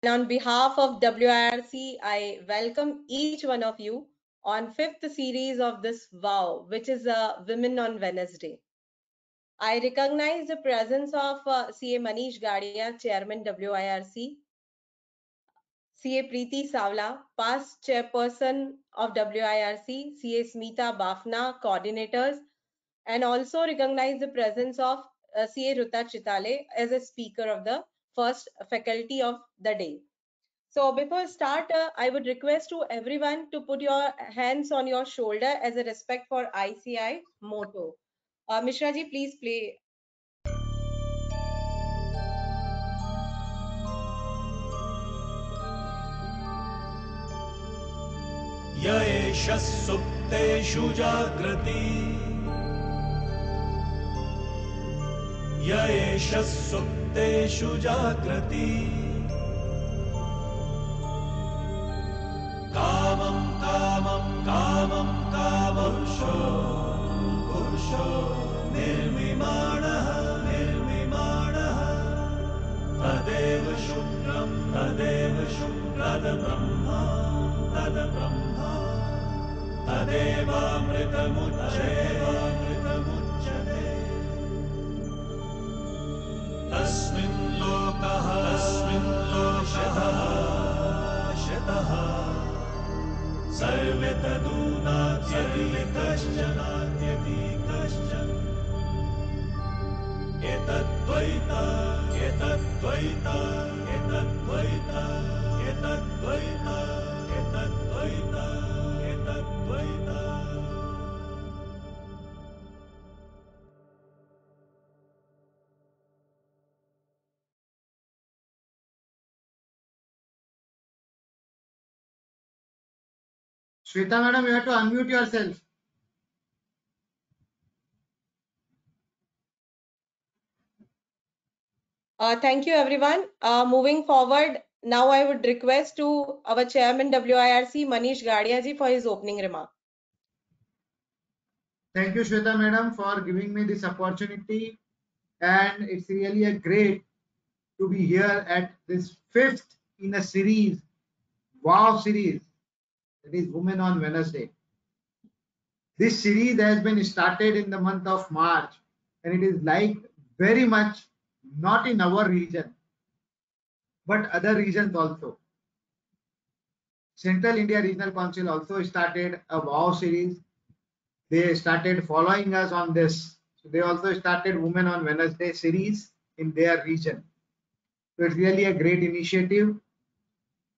And on behalf of WIRC, I welcome each one of you on 5th series of this WOW, which is Women on Wednesday. I recognize the presence of CA Manish Gadia, Chairman WIRC, CA Preeti Savla, past Chairperson of WIRC, CA Smita Bafna, Coordinators, and also recognize the presence of CA Ruta Chitale as a speaker of the first faculty of the day. So before start, I would request to everyone to put your hands on your shoulder as a respect for ICI motto. Mishra ji, please play. य एष सुप्तेषु जाग्रति य एष सुप्तेषु जाग्रति कामं कामं कामं कामपुरुषो पुरुषो निर्मिमाणः निर्मिमाणः तदेव शुक्रं तद्ब्रह्मा तद्ब्रह्मा तदेवामृतमुच्यते तस्मिन् लोकः शतः सर्वे तदूनात्यति कश्चन एतद्द्वैत एतद्द्वैत एतद्द्वैत एतद्द्वैत एतद्द्वैत एतद्द्वैत Shweta madam, you have to unmute yourself. Thank you, everyone. Moving forward, now I would request to our Chairman WIRC, Manish Gadia ji, for his opening remark. Thank you, Shweta madam, for giving me this opportunity. And it's really a great to be here at this 5th in a series, WOW series, that is Women on Wednesday. This series has been started in the month of March, and it is liked very much, not in our region, but other regions also. Central India Regional Council also started a WOW series. They started following us on this. So they also started Women on Wednesday series in their region. So it's really a great initiative.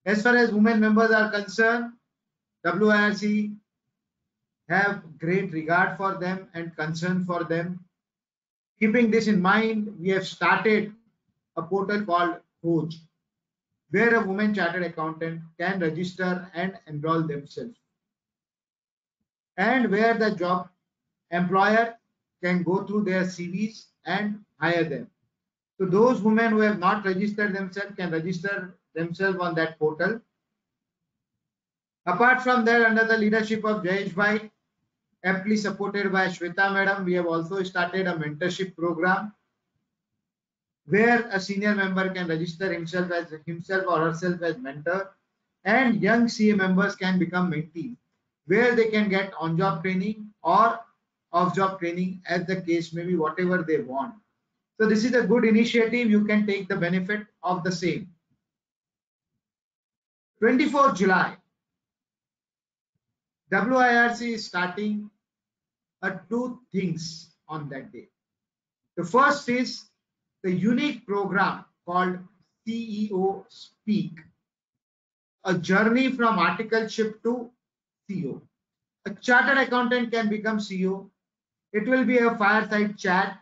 As far as women members are concerned, WIRC have great regard for them and concern for them. Keeping this in mind, we have started a portal called Coach, where a woman chartered accountant can register and enroll themselves, and where the job employer can go through their CVs and hire them. So those women who have not registered themselves can register themselves on that portal. Apart from that, under the leadership of Jayesh Bhai, aptly supported by Shweta madam, we have also started a mentorship program where a senior member can register himself or herself as mentor, and young CA members can become mentees, where they can get on-job training or off-job training, as the case may be, whatever they want. So this is a good initiative. You can take the benefit of the same. 24th July, WIRC is starting two things on that day. The first is the unique program called CEO Speak, a journey from articleship to CEO. A chartered accountant can become CEO. It will be a fireside chat,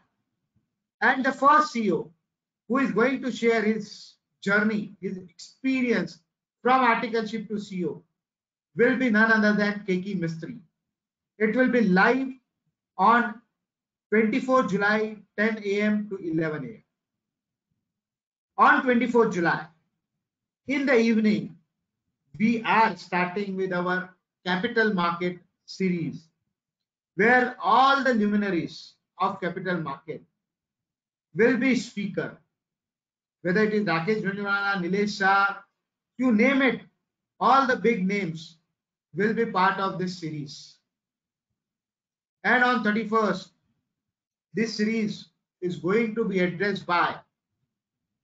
and the first CEO who is going to share his journey, his experience from articleship to CEO will be none other than Keki Mistry. It will be live on 24th July, 10 a.m. to 11 a.m. On 24th July, in the evening, we are starting with our capital market series, where all the luminaries of capital market will be speaker, whether it is Rakesh Bhanjwala, Nilesh Shah, You name it, all the big names will be part of this series. And on 31st, this series is going to be addressed by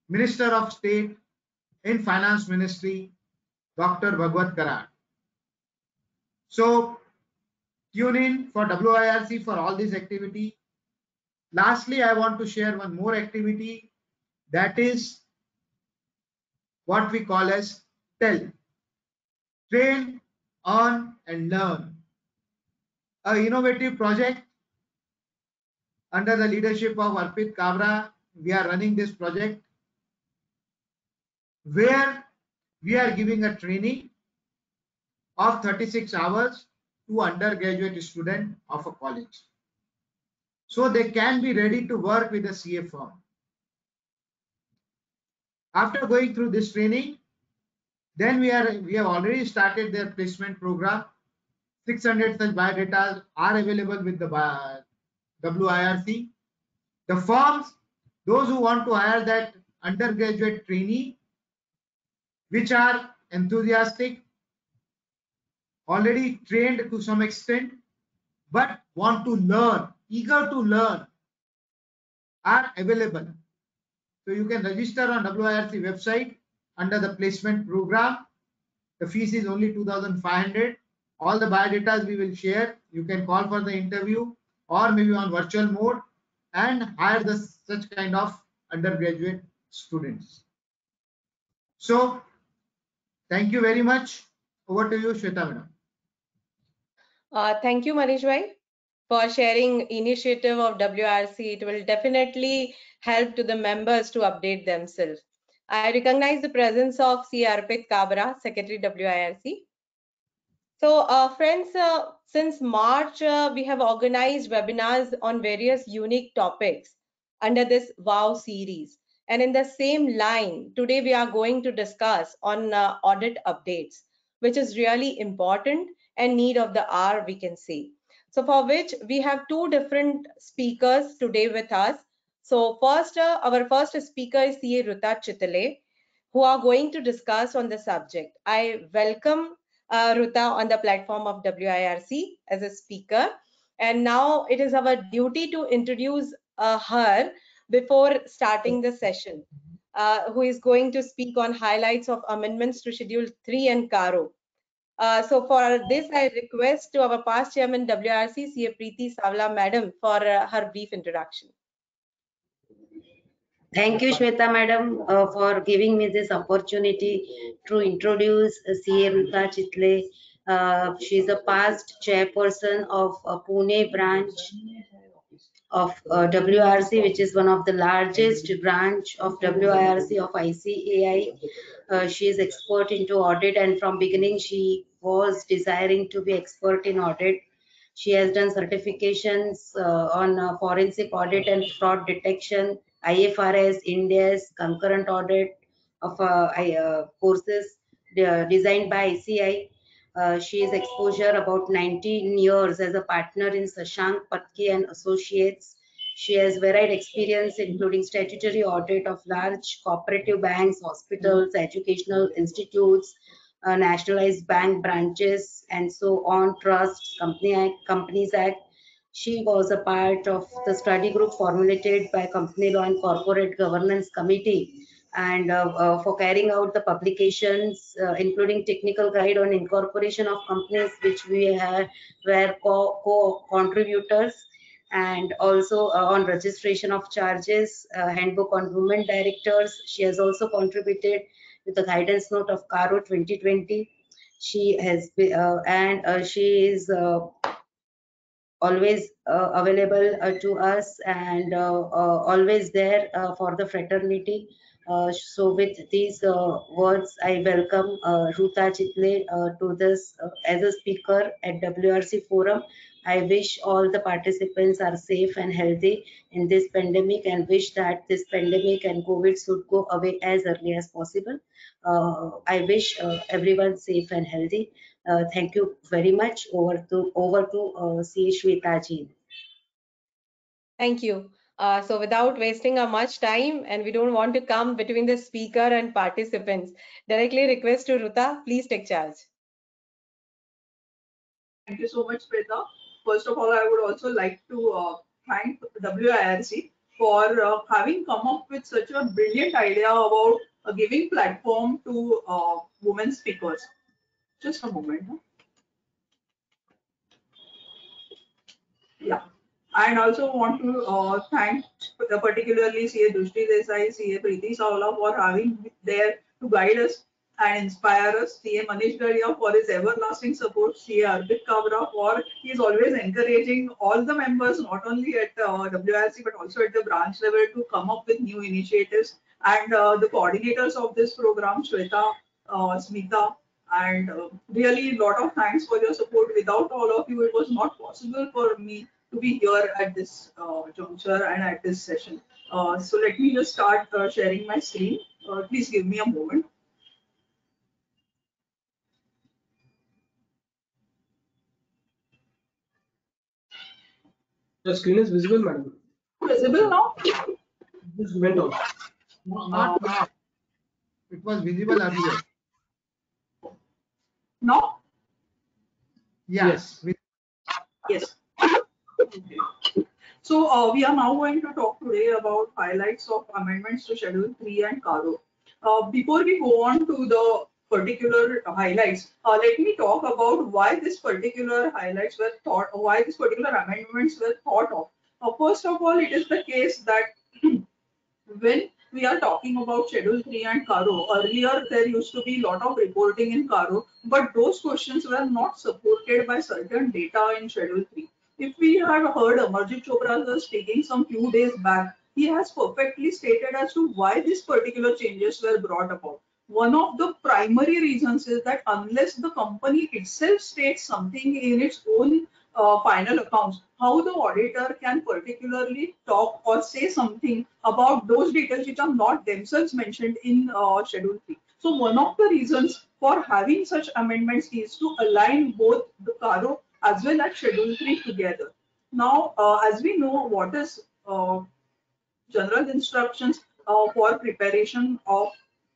Minister of State in Finance Ministry, Dr. Bhagwat Karad. So tune in for WIRC for all this activity. Lastly, I want to share one more activity, that is what we call as TEL, Train, Earn and Learn, an innovative project under the leadership of Arpit Kabra. We are running this project where we are giving a training of 36 hours to undergraduate student of a college, so they can be ready to work with a CA firm. After going through this training, then we have already started their placement program. 600 such biodata are available with the WIRC. The firms, those who want to hire that undergraduate trainee, which are enthusiastic, already trained to some extent, but want to learn, eager to learn, are available. So you can register on WIRC website under the placement program. The fees is only 2,500. All the biodata we will share. You can call for the interview or maybe on virtual mode and hire such kind of undergraduate students. So thank you very much. Over to you, Shweta madam. Thank you, Manish bhai, for sharing initiative of WRC. It will definitely help to the members to update themselves. I recognize the presence of C. Arpit Kabra, Secretary WIRC. So, friends, since March, we have organized webinars on various unique topics under this WOW series. And in the same line, today we are going to discuss on audit updates, which is really important and need of the hour, we can say. So for which we have two different speakers today with us. So first, our first speaker is CA Ruta Chitale, who are going to discuss on the subject. I welcome Ruta on the platform of WIRC as a speaker. And now it is our duty to introduce her before starting the session, who is going to speak on highlights of amendments to Schedule 3 and CARO. So for this, I request to our past chairman WIRC, CA Preeti Savla Madam, for her brief introduction. Thank you, Shweta Madam, for giving me this opportunity to introduce CA Ruta Chitale. She is a past chairperson of Pune branch of WIRC, which is one of the largest branch of WIRC of ICAI. She is expert into audit, and from beginning she was desiring to be expert in audit. She has done certifications on forensic audit and fraud detection, IFRS, India's concurrent audit of courses designed by ICI. She is exposure about 19 years as a partner in Sashank Patki and Associates. She has varied experience including statutory audit of large cooperative banks, hospitals, educational institutes, nationalized bank branches, and so on, trusts, Companies Act. She was a part of the study group formulated by Company Law and Corporate Governance Committee, and for carrying out the publications, including technical guide on incorporation of companies, which we were co-contributors, and also on registration of charges, handbook on women directors. She has also contributed with the guidance note of CARO 2020. She has she is always available to us, and always there for the fraternity. So with these words, I welcome Ruta Chitale to this as a speaker at WRC forum. I wish all the participants are safe and healthy in this pandemic, and wish that this pandemic and COVID should go away as early as possible. I wish everyone safe and healthy. Thank you very much. Over to C. Shweta ji. Thank you. So without wasting our much time, and we don't want to come between the speaker and participants, directly request to Ruta, please take charge. Thank you so much, Preta. First of all, I would also like to thank WIRC for having come up with such a brilliant idea about giving platform to women speakers. Just a moment. Huh? Yeah. And also want to thank particularly CA Drushti Desai, CA Preeti Savla for having there to guide us and inspire us. CA Manish Gadia for his everlasting support. CA Arpit Kabra for he is always encouraging all the members, not only at WRC but also at the branch level, to come up with new initiatives. And the coordinators of this program, Shweta, Smita, and really lot of thanks for your support. Without all of you, it was not possible for me to be here at this juncture and at this session. So let me just start sharing my screen. Please give me a moment. The screen is visible, madam. Visible now? Just went off. No, not now. It was visible earlier. Now? Yes. Yes. Okay. So we are now going to talk today about highlights of amendments to Schedule 3 and CARO. Before we go on to the particular highlights, let me talk about why this particular highlights were thought, why this particular amendments were thought of. First of all, it is the case that when we are talking about Schedule 3 and CARO, earlier there used to be a lot of reporting in CARO, but those questions were not supported by certain data in Schedule 3. If we have heard Amarjit Chopra sir speaking some few days back, he has perfectly stated as to why these particular changes were brought about. One of the primary reasons is that unless the company itself states something in its own final accounts, how the auditor can particularly talk or say something about those details which are not themselves mentioned in Schedule 3. So one of the reasons for having such amendments is to align both the CARO as well as Schedule 3 together. Now, as we know, what is general instructions for preparation of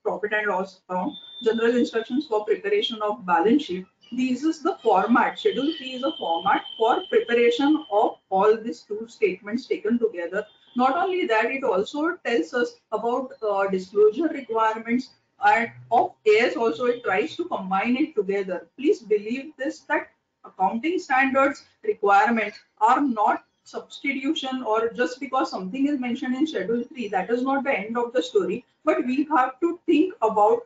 profit and loss account, general instructions for preparation of balance sheet. This is the format. Schedule 3 is a format for preparation of all these two statements taken together. Not only that, it also tells us about disclosure requirements and of AS also. It tries to combine it together. Please believe this, that accounting standards requirements are not substitution, or just because something is mentioned in Schedule 3, that is not the end of the story. But we have to think about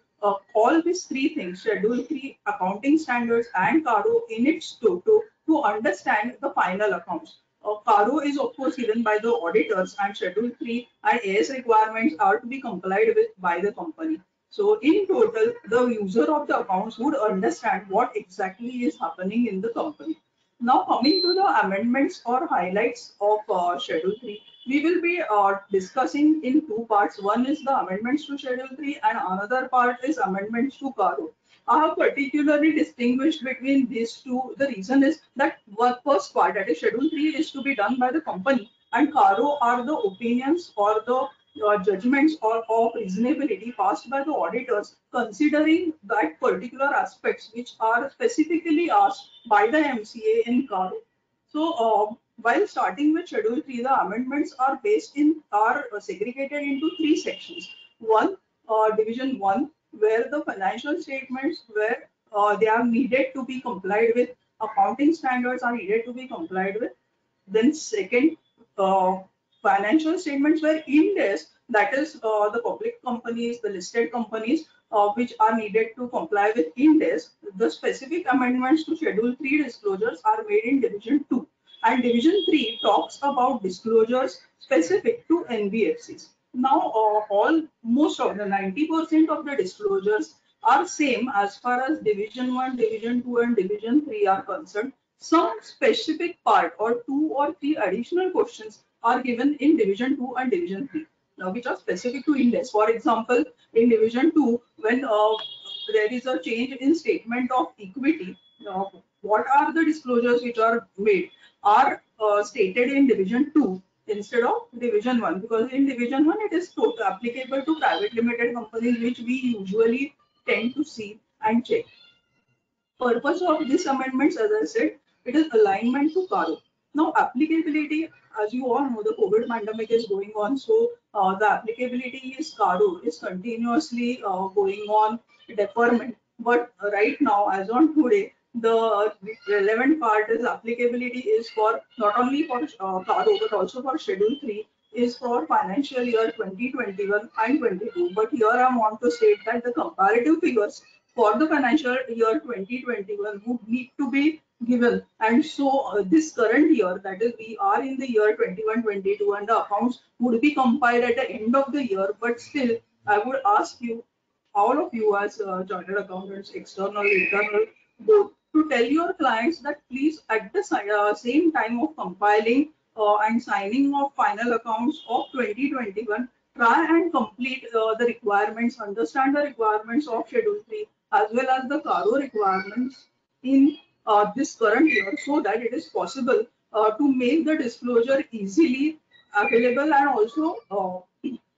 all these three things, Schedule 3, accounting standards, and CARO in its total to understand the final accounts. CARO is of course given by the auditors, and Schedule 3 and AS requirements are to be complied with by the company. So in total, the user of the accounts would understand what exactly is happening in the company. Now coming to the amendments or highlights of Schedule 3, we will be discussing in two parts. One is the amendments to Schedule 3 and another part is amendments to CARO. I have particularly distinguished between these two. The reason is that the first part, that is Schedule 3, is to be done by the company, and CARO are the opinions or the judgments or of reasonability passed by the auditors, considering that particular aspects which are specifically asked by the MCA in CARO. So while starting with Schedule 3, the amendments are segregated into three sections. One, Division 1, where the financial statements where they are needed to be complied with, accounting standards are needed to be complied with. Then second, financial statements were Ind AS, that is the public companies, the listed companies, which are needed to comply with Ind AS. The specific amendments to Schedule 3 disclosures are made in Division 2. And Division 3 talks about disclosures specific to NBFCs. Now, most of the 90% of the disclosures are same as far as Division 1, Division 2, and Division 3 are concerned. Some specific part or two or three additional questions are given in Division 2 and Division 3, which are specific to Ind AS. For example, in Division 2, when there is a change in statement of equity, what are the disclosures which are made are stated in Division 2 instead of division 1, because in division 1 it is applicable to private limited companies, which we usually tend to see and check. Purpose of this amendments, as I said, it is alignment to CARO. Now, applicability, as you all know, the COVID pandemic is going on, so the applicability is CARO is continuously going on deferment. But right now, as on today, the relevant part is applicability is for not only for CARO but also for Schedule 3 is for financial year 2021 and 22. But here I want to state that the comparative figures for the financial year 2021 would need to be given, and so this current year, that is we are in the year 21-22, and the accounts would be compiled at the end of the year. But still I would ask you, all of you as chartered accountants, external, internal, both, to tell your clients that please at the same time of compiling and signing of final accounts of 2021, try and complete the requirements, understand the requirements of Schedule 3 as well as the CARO requirements in this current year, so that it is possible to make the disclosure easily available and also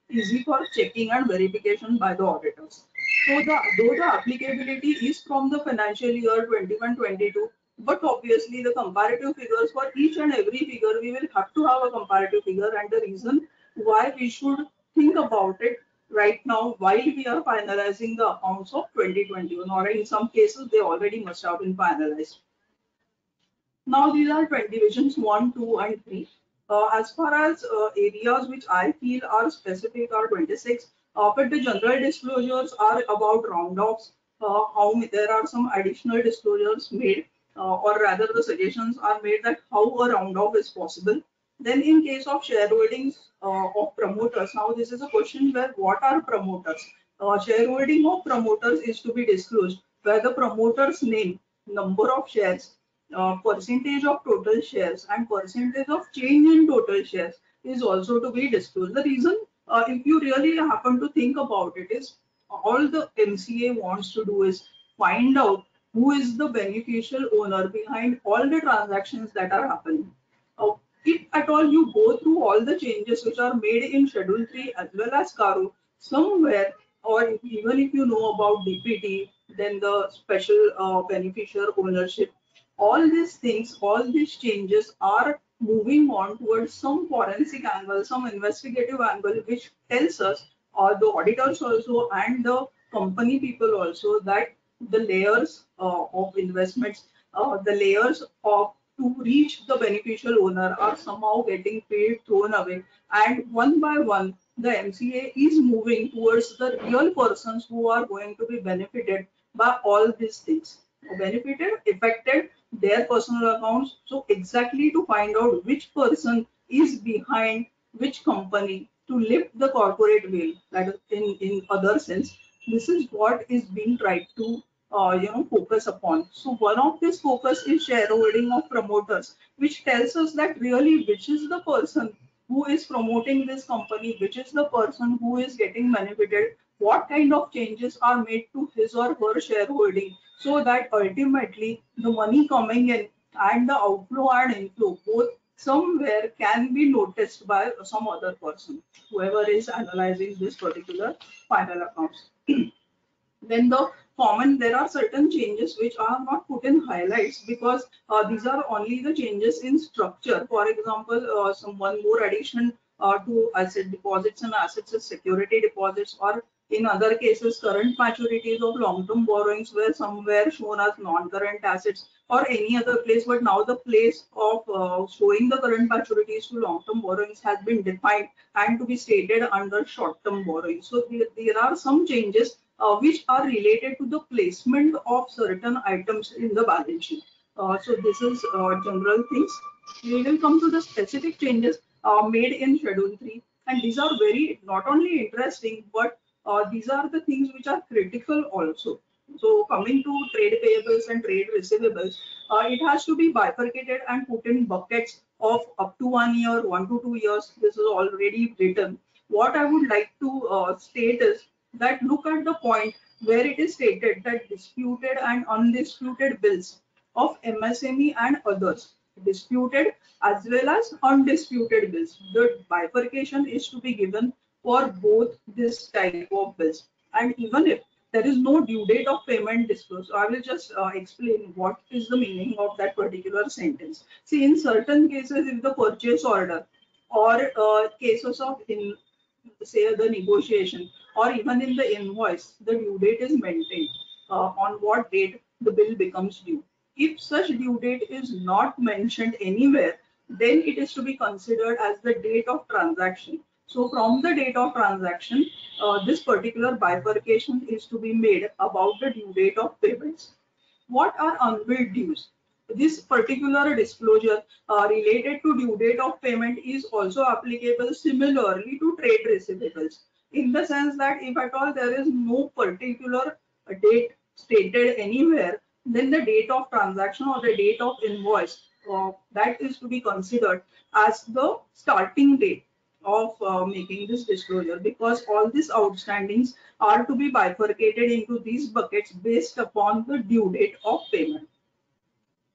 easy for checking and verification by the auditors. So though the applicability is from the financial year 21-22, but obviously the comparative figures for each and every figure, we will have to have a comparative figure, and the reason why we should think about it right now while we are finalizing the accounts of 2021, or in some cases they already must have been finalized. Now these are 20 divisions 1, 2 and 3. As far as areas which I feel are specific are 26, but the general disclosures are about round-offs, how there are some additional disclosures made, or rather the suggestions are made that how a round-off is possible. Then in case of shareholdings of promoters, now this is a question where what are promoters? Shareholding of promoters is to be disclosed, where the promoter's name, number of shares, percentage of total shares and percentage of change in total shares is also to be disclosed. The reason, if you really happen to think about it, is all the MCA wants to do is find out who is the beneficial owner behind all the transactions that are happening. If at all you go through all the changes which are made in Schedule 3 as well as CARO, somewhere, or even if you know about DPT, then the special beneficial ownership, all these things, all these changes are moving on towards some forensic angle, some investigative angle, which tells us, or the auditors also and the company people also, that the layers of investments, the layers of to reach the beneficial owner are somehow getting paid, thrown away, and one by one the MCA is moving towards the real persons who are going to be benefited by all these things. Benefited, affected their personal accounts. So exactly to find out which person is behind which company to lift the corporate veil, that is in other sense, this is what is being tried to focus upon. So one of this focus is shareholding of promoters, which tells us that really which is the person who is promoting this company, which is the person who is getting benefited, what kind of changes are made to his or her shareholding, so that ultimately the money coming in and the outflow and inflow both somewhere can be noticed by some other person, whoever is analyzing this particular final accounts. Then the common, there are certain changes which are not put in highlights because these are only the changes in structure. For example, some one more addition to asset deposits and assets as security deposits, or in other cases current maturities of long-term borrowings were somewhere shown as non-current assets or any other place, but now the place of showing the current maturities to long-term borrowings has been defined and to be stated under short-term borrowings. So there are some changes which are related to the placement of certain items in the balance sheet. So this is general things. We will come to the specific changes made in Schedule 3, and these are very not only interesting, but these are the things which are critical also. So coming to trade payables and trade receivables, it has to be bifurcated and put in buckets of up to 1 year, 1 to 2 years. This is already written. What I would like to state is that look at the point where it is stated that disputed and undisputed bills of MSME and others. disputed as well as undisputed bills. The bifurcation is to be given for both this type of bills. And even if there is no due date of payment disclosed, I will just explain what is the meaning of that particular sentence. See, in certain cases, if the purchase order or cases of say the negotiation or even in the invoice, the due date is maintained on what date the bill becomes due. If such due date is not mentioned anywhere, then it is to be considered as the date of transaction. So from the date of transaction, this particular bifurcation is to be made about the due date of payments. What are unbilled dues? This particular disclosure related to due date of payment is also applicable similarly to trade receivables, in the sense that if at all there is no particular date stated anywhere, then the date of transaction or the date of invoice that is to be considered as the starting date of making this disclosure, because all these outstandings are to be bifurcated into these buckets based upon the due date of payment.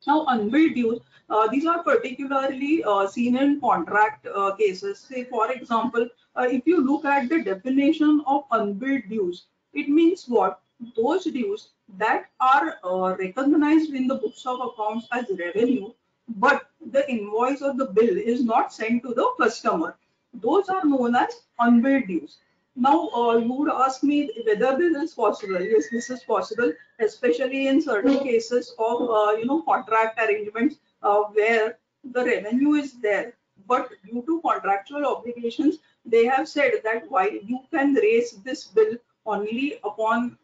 Now, unbilled dues, these are particularly seen in contract cases. Say, for example, if you look at the definition of unbilled dues, it means what? Those dues that are recognized in the books of accounts as revenue, but the invoice or the bill is not sent to the customer. Those are known as unbilled dues. Now, you would ask me whether this is possible. Yes, this is possible, especially in certain cases of contract arrangements where the revenue is there, but due to contractual obligations, they have said that why you can raise this bill only upon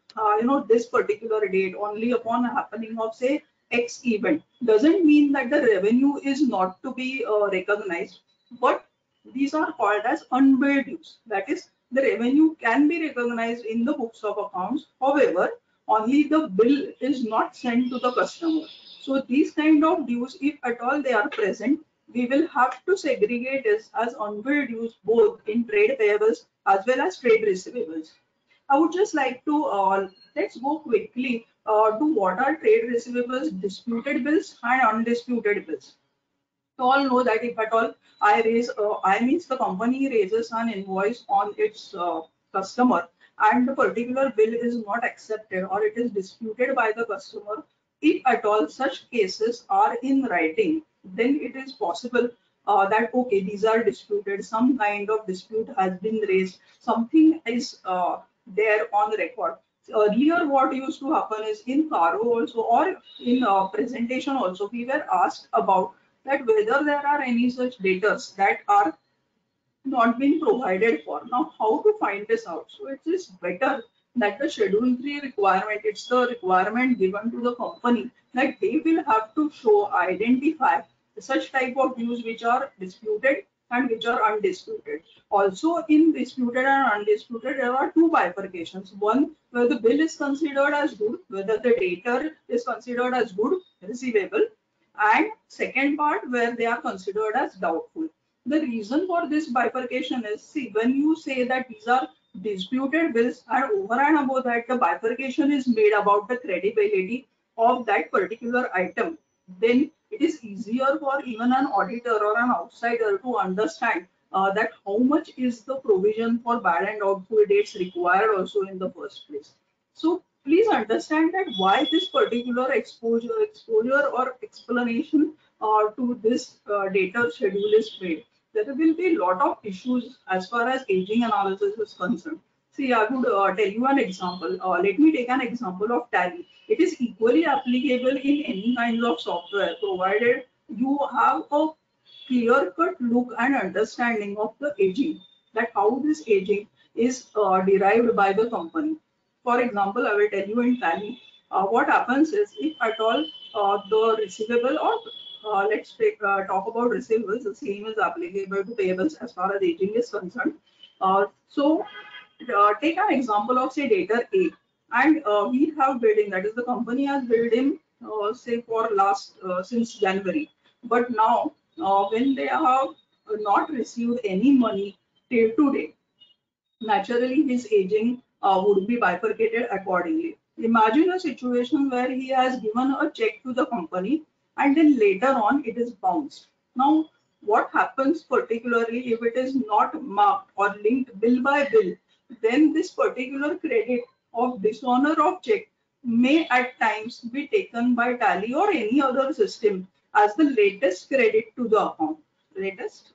this particular date, only upon happening of say X event. Doesn't mean that the revenue is not to be recognized, but these are called as unbilled dues. That is, the revenue can be recognized in the books of accounts. However, only the bill is not sent to the customer. So these kind of dues, if at all they are present, we will have to segregate this as unbilled dues both in trade payables as well as trade receivables. I would just like to let's go quickly to what are trade receivables, disputed bills and undisputed bills. We all know that if at all I means the company raises an invoice on its customer and the particular bill is not accepted or it is disputed by the customer, if at all such cases are in writing, then it is possible that okay, these are disputed, some kind of dispute has been raised, something is there on the record. Earlier, what used to happen is in CARO also or in presentation also, we were asked about that whether there are any such debtors that are not been provided for. Now, how to find this out? So it is better that the Schedule 3 requirement, it's the requirement given to the company that they will have to show, identify such type of dues which are disputed and which are undisputed. Also, in disputed and undisputed, there are two bifurcations. One, where the bill is considered as good, whether the debtor is considered as good, receivable, and second part where they are considered as doubtful. The reason for this bifurcation is, see, when you say that these are disputed bills and over and above that the bifurcation is made about the credibility of that particular item, then it is easier for even an auditor or an outsider to understand that how much is the provision for bad and doubtful dates required also in the first place. So please understand that why this particular exposure or explanation to this data schedule is made. There will be a lot of issues as far as aging analysis is concerned. See, I would tell you an example. Let me take an example of Tally. It is equally applicable in any kind of software, provided you have a clear-cut look and understanding of the aging, that how this aging is derived by the company. For example, I will tell you in Tally, what happens is if at all the receivable or let's talk about receivables, the same is applicable to payables as far as aging is concerned. Take an example of say debtor A, and we have billed him, that is the company has billed him say for last since January, but now when they have not received any money till today, naturally his aging would be bifurcated accordingly. Imagine a situation where he has given a check to the company and then later on it is bounced. Now, what happens particularly if it is not marked or linked bill by bill, then this particular credit of dishonor of check may at times be taken by Tally or any other system as the latest credit to the account. Latest,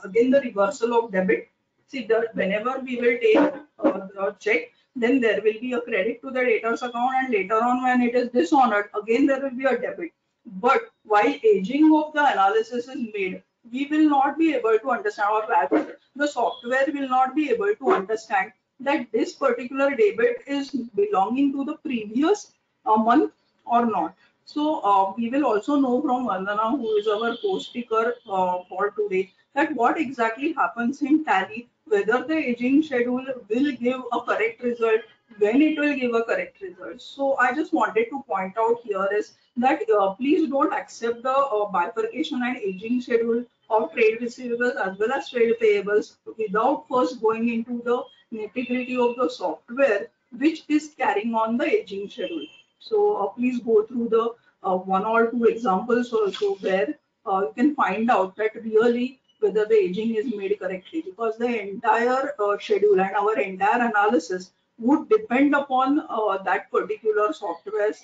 again the reversal of debit. See, whenever we will take the check, then there will be a credit to the debtor's account, and later on when it is dishonored, again there will be a debit. But while aging of the analysis is made, we will not be able to understand, or rather the software will not be able to understand that this particular debit is belonging to the previous month or not. So we will also know from Vandana, who is our co-speaker for today, that what exactly happens in Tally, whether the aging schedule will give a correct result, when it will give a correct result. So I just wanted to point out here is that please don't accept the bifurcation and aging schedule of trade receivables as well as trade payables without first going into the nitty-gritty of the software which is carrying on the aging schedule. So please go through the one or two examples also where you can find out that really whether the aging is made correctly, because the entire schedule and our entire analysis would depend upon that particular software's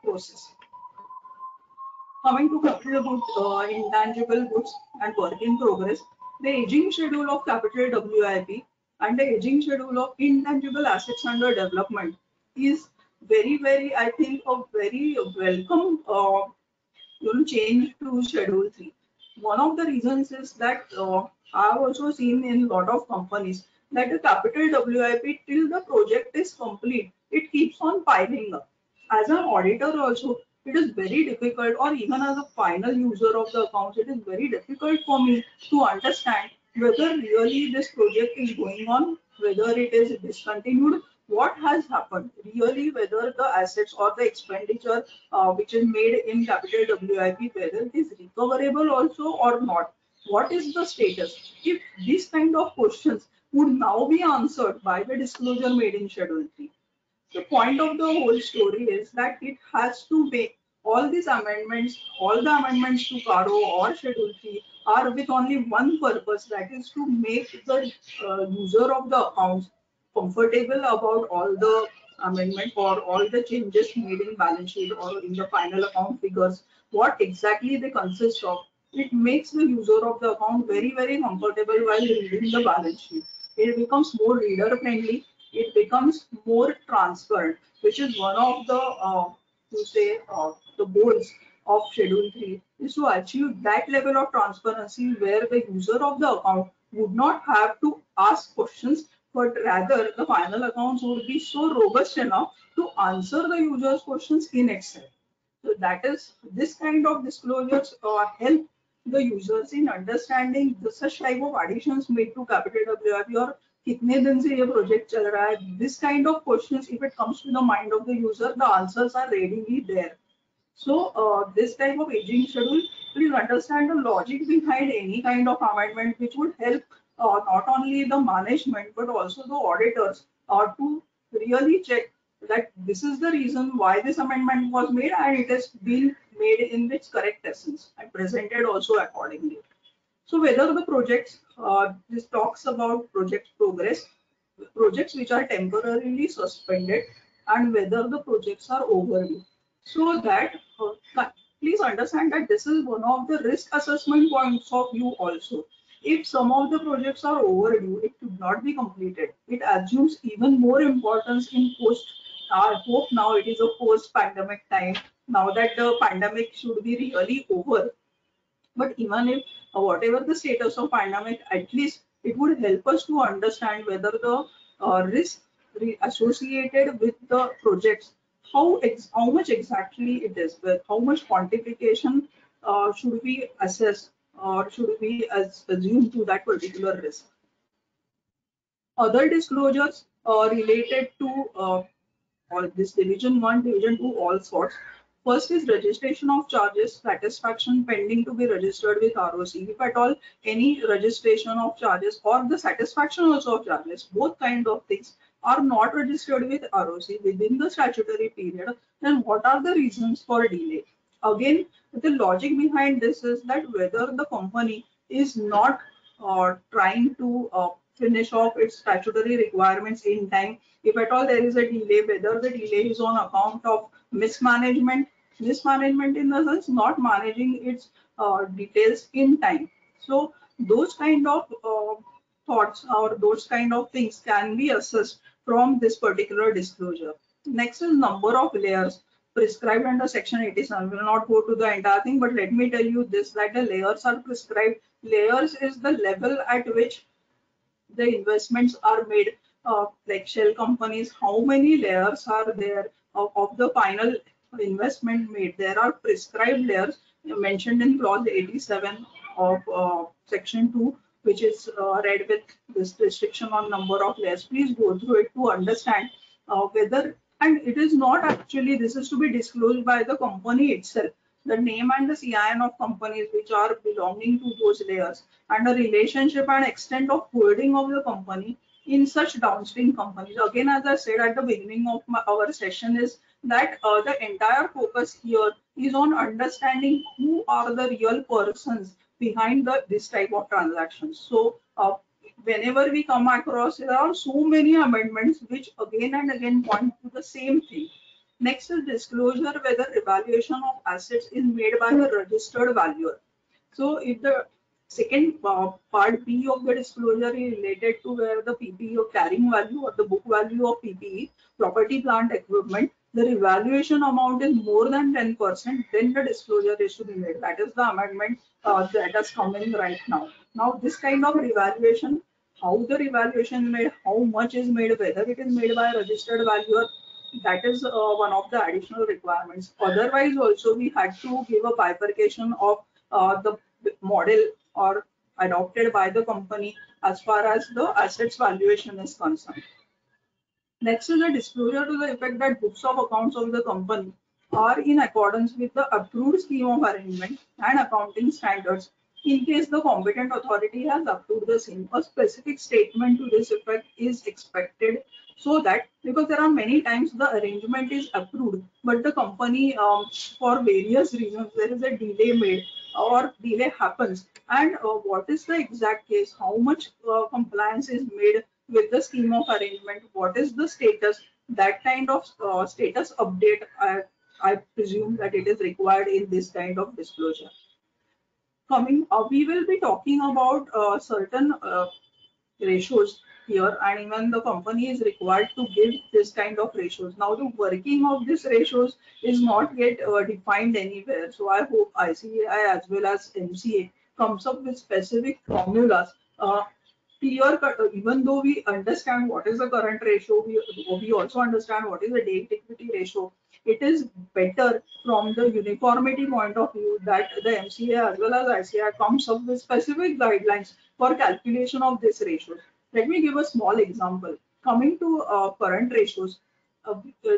process. Coming to capital goods, intangible goods and work in progress, the aging schedule of capital WIP and the aging schedule of intangible assets under development is very, I think, a very welcome change to Schedule 3. One of the reasons is that I've also seen in a lot of companies that the capital WIP till the project is complete, it keeps on piling up. As an auditor also, it is very difficult, or even as a final user of the accounts, it is very difficult for me to understand whether really this project is going on, whether it is discontinued, what has happened, really whether the assets or the expenditure which is made in capital WIP, whether it is recoverable also or not. What is the status? If these kind of questions would now be answered by the disclosure made in Schedule 3, the point of the whole story is that it has to make all these amendments, all the amendments to CARO or Schedule 3 are with only one purpose, that is to make the user of the accounts comfortable about all the amendment or all the changes made in balance sheet or in the final account figures, what exactly they consist of. It makes the user of the account very comfortable while reading the balance sheet. It becomes more reader friendly, it becomes more transparent, which is one of the the goals of Schedule 3 is to achieve that level of transparency where the user of the account would not have to ask questions, but rather the final accounts would be so robust enough to answer the user's questions in itself. So that is this kind of disclosures help the users in understanding the such type of additions made to capital WIP or कितने दिन से ये project चल रहा है. This kind of questions, if it comes to the mind of the user, the answers are readily there. So this type of aging schedule, please understand the logic behind any kind of amendment, which would help not only the management but also the auditors to really check that this is the reason why this amendment was made and it has been made in its correct essence and presented also accordingly. So whether the projects, this talks about project progress, projects which are temporarily suspended, and whether the projects are overdue. So that please understand that this is one of the risk assessment points of view also. If some of the projects are overdue, it should not be completed. It assumes even more importance in post. I hope now it is a post-pandemic time. Now that the pandemic should be really over, but even if whatever the status of pandemic, at least it would help us to understand whether the risk associated with the projects, how much exactly it is, with how much quantification should we assess or should we assume to that particular risk. Other disclosures related to all this division 1, division 2, all sorts. First is registration of charges, satisfaction pending to be registered with ROC. If at all any registration of charges or the satisfaction also of charges, both kind of things are not registered with ROC within the statutory period, then what are the reasons for delay? Again, the logic behind this is that whether the company is not trying to finish off its statutory requirements in time, if at all there is a delay, whether the delay is on account of mismanagement in the sense not managing its details in time. So those kind of thoughts or those kind of things can be assessed from this particular disclosure. Next is number of layers prescribed under section 87. We will not go to the entire thing, but let me tell you this, that the layers are prescribed. Layers is the level at which the investments are made, like shell companies, how many layers are there of the final investment made. There are prescribed layers mentioned in clause 87 of section 2, which is read with this restriction on number of layers. Please go through it to understand whether, and it is not actually, this is to be disclosed by the company itself, the name and the CIN of companies which are belonging to those layers, and the relationship and extent of holding of the company in such downstream companies. Again, as I said at the beginning of our session, is that the entire focus here is on understanding who are the real persons behind this type of transactions. So whenever we come across, there are so many amendments which again and again point to the same thing. Next is disclosure whether evaluation of assets is made by the registered valuer. So if the second part B of the disclosure is related to where the PPE or carrying value or the book value of PPE, property, plant, equipment, the revaluation amount is more than 10%, then the disclosure is to be made. That is the amendment that is coming right now. Now this kind of revaluation, how the revaluation is made, how much is made, whether it is made by a registered valuer, that is one of the additional requirements. Otherwise also we had to give a bifurcation of the model or adopted by the company as far as the assets valuation is concerned. Next is a disclosure to the effect that books of accounts of the company are in accordance with the approved scheme of arrangement and accounting standards. In case the competent authority has approved the same, a specific statement to this effect is expected, so that, because there are many times the arrangement is approved, but the company for various reasons there is a delay made or delay happens, and what is the exact case, how much compliance is made with the scheme of arrangement, what is the status, that kind of status update, I presume that it is required in this kind of disclosure. Coming, we will be talking about certain ratios here, and even the company is required to give this kind of ratios. Now the working of these ratios is not yet defined anywhere, so I hope ICAI as well as MCA comes up with specific formulas, clear cut. Even though we understand what is the current ratio, we also understand what is the debt equity ratio. It is better from the uniformity point of view that the MCA as well as ICAI comes up with specific guidelines for calculation of this ratio. Let me give a small example. Coming to current ratios,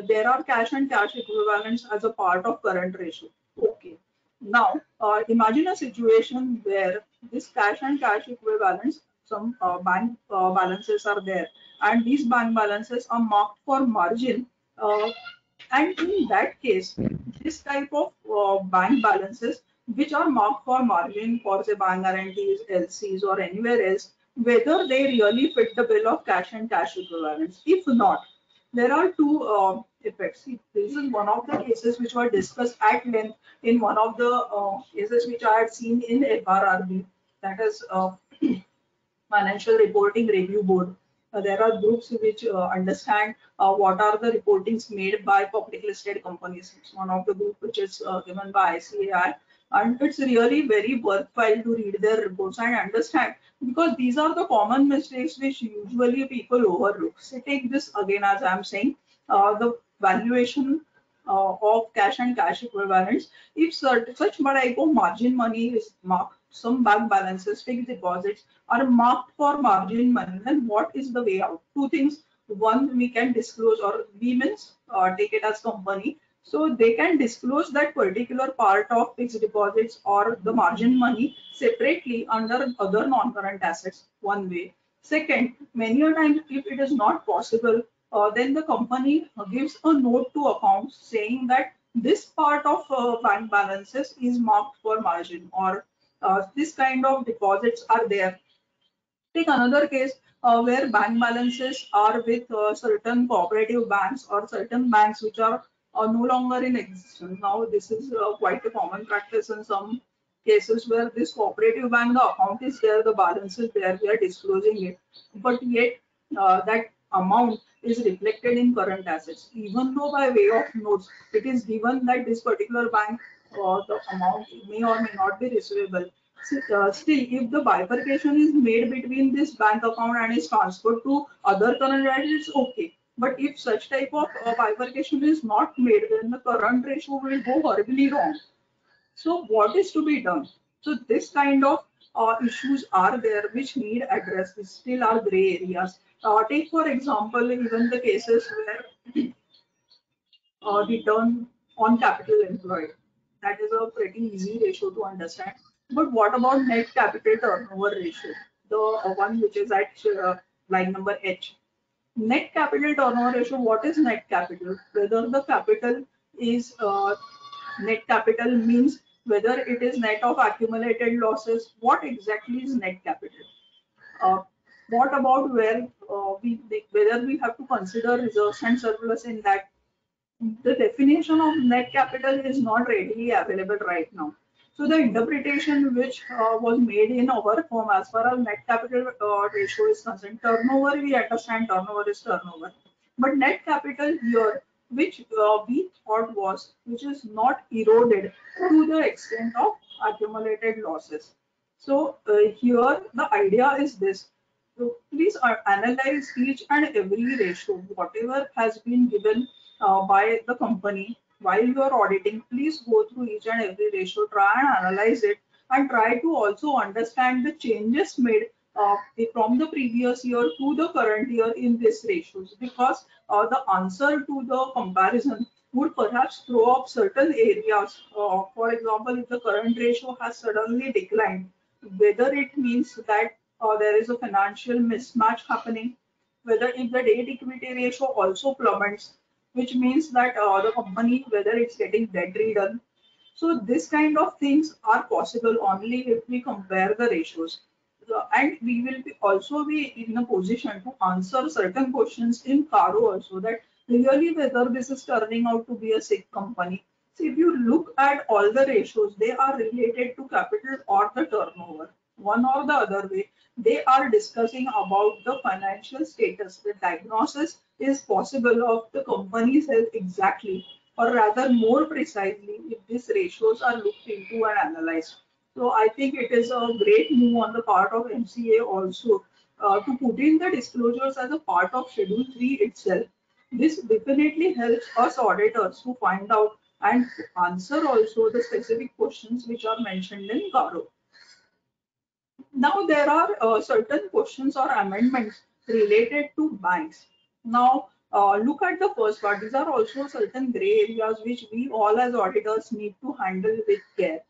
there are cash and cash equivalents as a part of current ratio. Okay. Now, imagine a situation where this cash and cash equivalents, some bank balances are there, and these bank balances are marked for margin. And in that case, this type of bank balances, which are marked for margin for say bank guarantees, LCs, or anywhere else, whether they really fit the bill of cash and cash equivalents. If not, there are two effects. This is one of the cases which were discussed at length in one of the cases which I had seen in FRRB, that is Financial Reporting Review Board. There are groups which understand what are the reportings made by public listed companies. It's one of the group which is given by ICAI, and it's really very worthwhile to read their reports and understand, because these are the common mistakes which usually people overlook. So take this again, as I'm saying, the valuation of cash and cash equivalents. If such type of margin money is marked, some bank balances, fixed deposits are marked for margin money, then what is the way out? Two things. One, we can disclose, or we means take it as company. So they can disclose that particular part of fixed deposits or the margin money separately under other non-current assets, one way. Second, many a times if it is not possible, then the company gives a note to accounts saying that This part of bank balances is marked for margin, or this kind of deposits are there. Take another case where bank balances are with certain cooperative banks or certain banks which are no longer in existence. Now, this is quite a common practice in some cases where this cooperative bank, the account is there, the balance is there, we are disclosing it, but yet that amount is reflected in current assets. Even though by way of notes, it is given that this particular bank, the amount may or may not be receivable. Still, if the bifurcation is made between this bank account and is transferred to other current assets, it's okay. But if such type of bifurcation is not made, then the current ratio will go horribly wrong. So what is to be done? So this kind of issues are there which need address, which still are gray areas. Take for example, even the cases where return on capital employed. That is a pretty easy ratio to understand. But what about net capital turnover ratio? The one which is at line number H. Net capital turnover ratio, what is net capital? Whether the capital is net capital means whether it is net of accumulated losses. What exactly is net capital? Uh, what about where whether we have to consider reserves and surplus in that? The definition of net capital is not readily available right now. So the interpretation which was made in our firm as far as net capital ratio is concerned, turnover, we understand turnover is turnover. But net capital here, which we thought was, which is not eroded to the extent of accumulated losses. So here the idea is this. So please analyze each and every ratio, whatever has been given by the company while you are auditing. Please go through each and every ratio, try and analyze it, and try to also understand the changes made from the previous year to the current year in these ratios, because the answer to the comparison would perhaps throw up certain areas. For example, if the current ratio has suddenly declined, whether it means that there is a financial mismatch happening, whether if the debt equity ratio also plummets, which means that the company, whether it's getting debt ridden. So this kind of things are possible only if we compare the ratios. And we will also be in a position to answer certain questions in CARO also, that really whether this is turning out to be a sick company. So if you look at all the ratios, they are related to capital or the turnover. One or the other way, they are discussing about the financial status. The diagnosis is possible of the company's health exactly, or rather more precisely, if these ratios are looked into and analyzed. So I think it is a great move on the part of MCA also to put in the disclosures as a part of Schedule 3 itself. This definitely helps us auditors to find out and answer also the specific questions which are mentioned in CARO. Now there are certain questions or amendments related to banks. Now look at the first part. These are also certain gray areas which we all as auditors need to handle with care.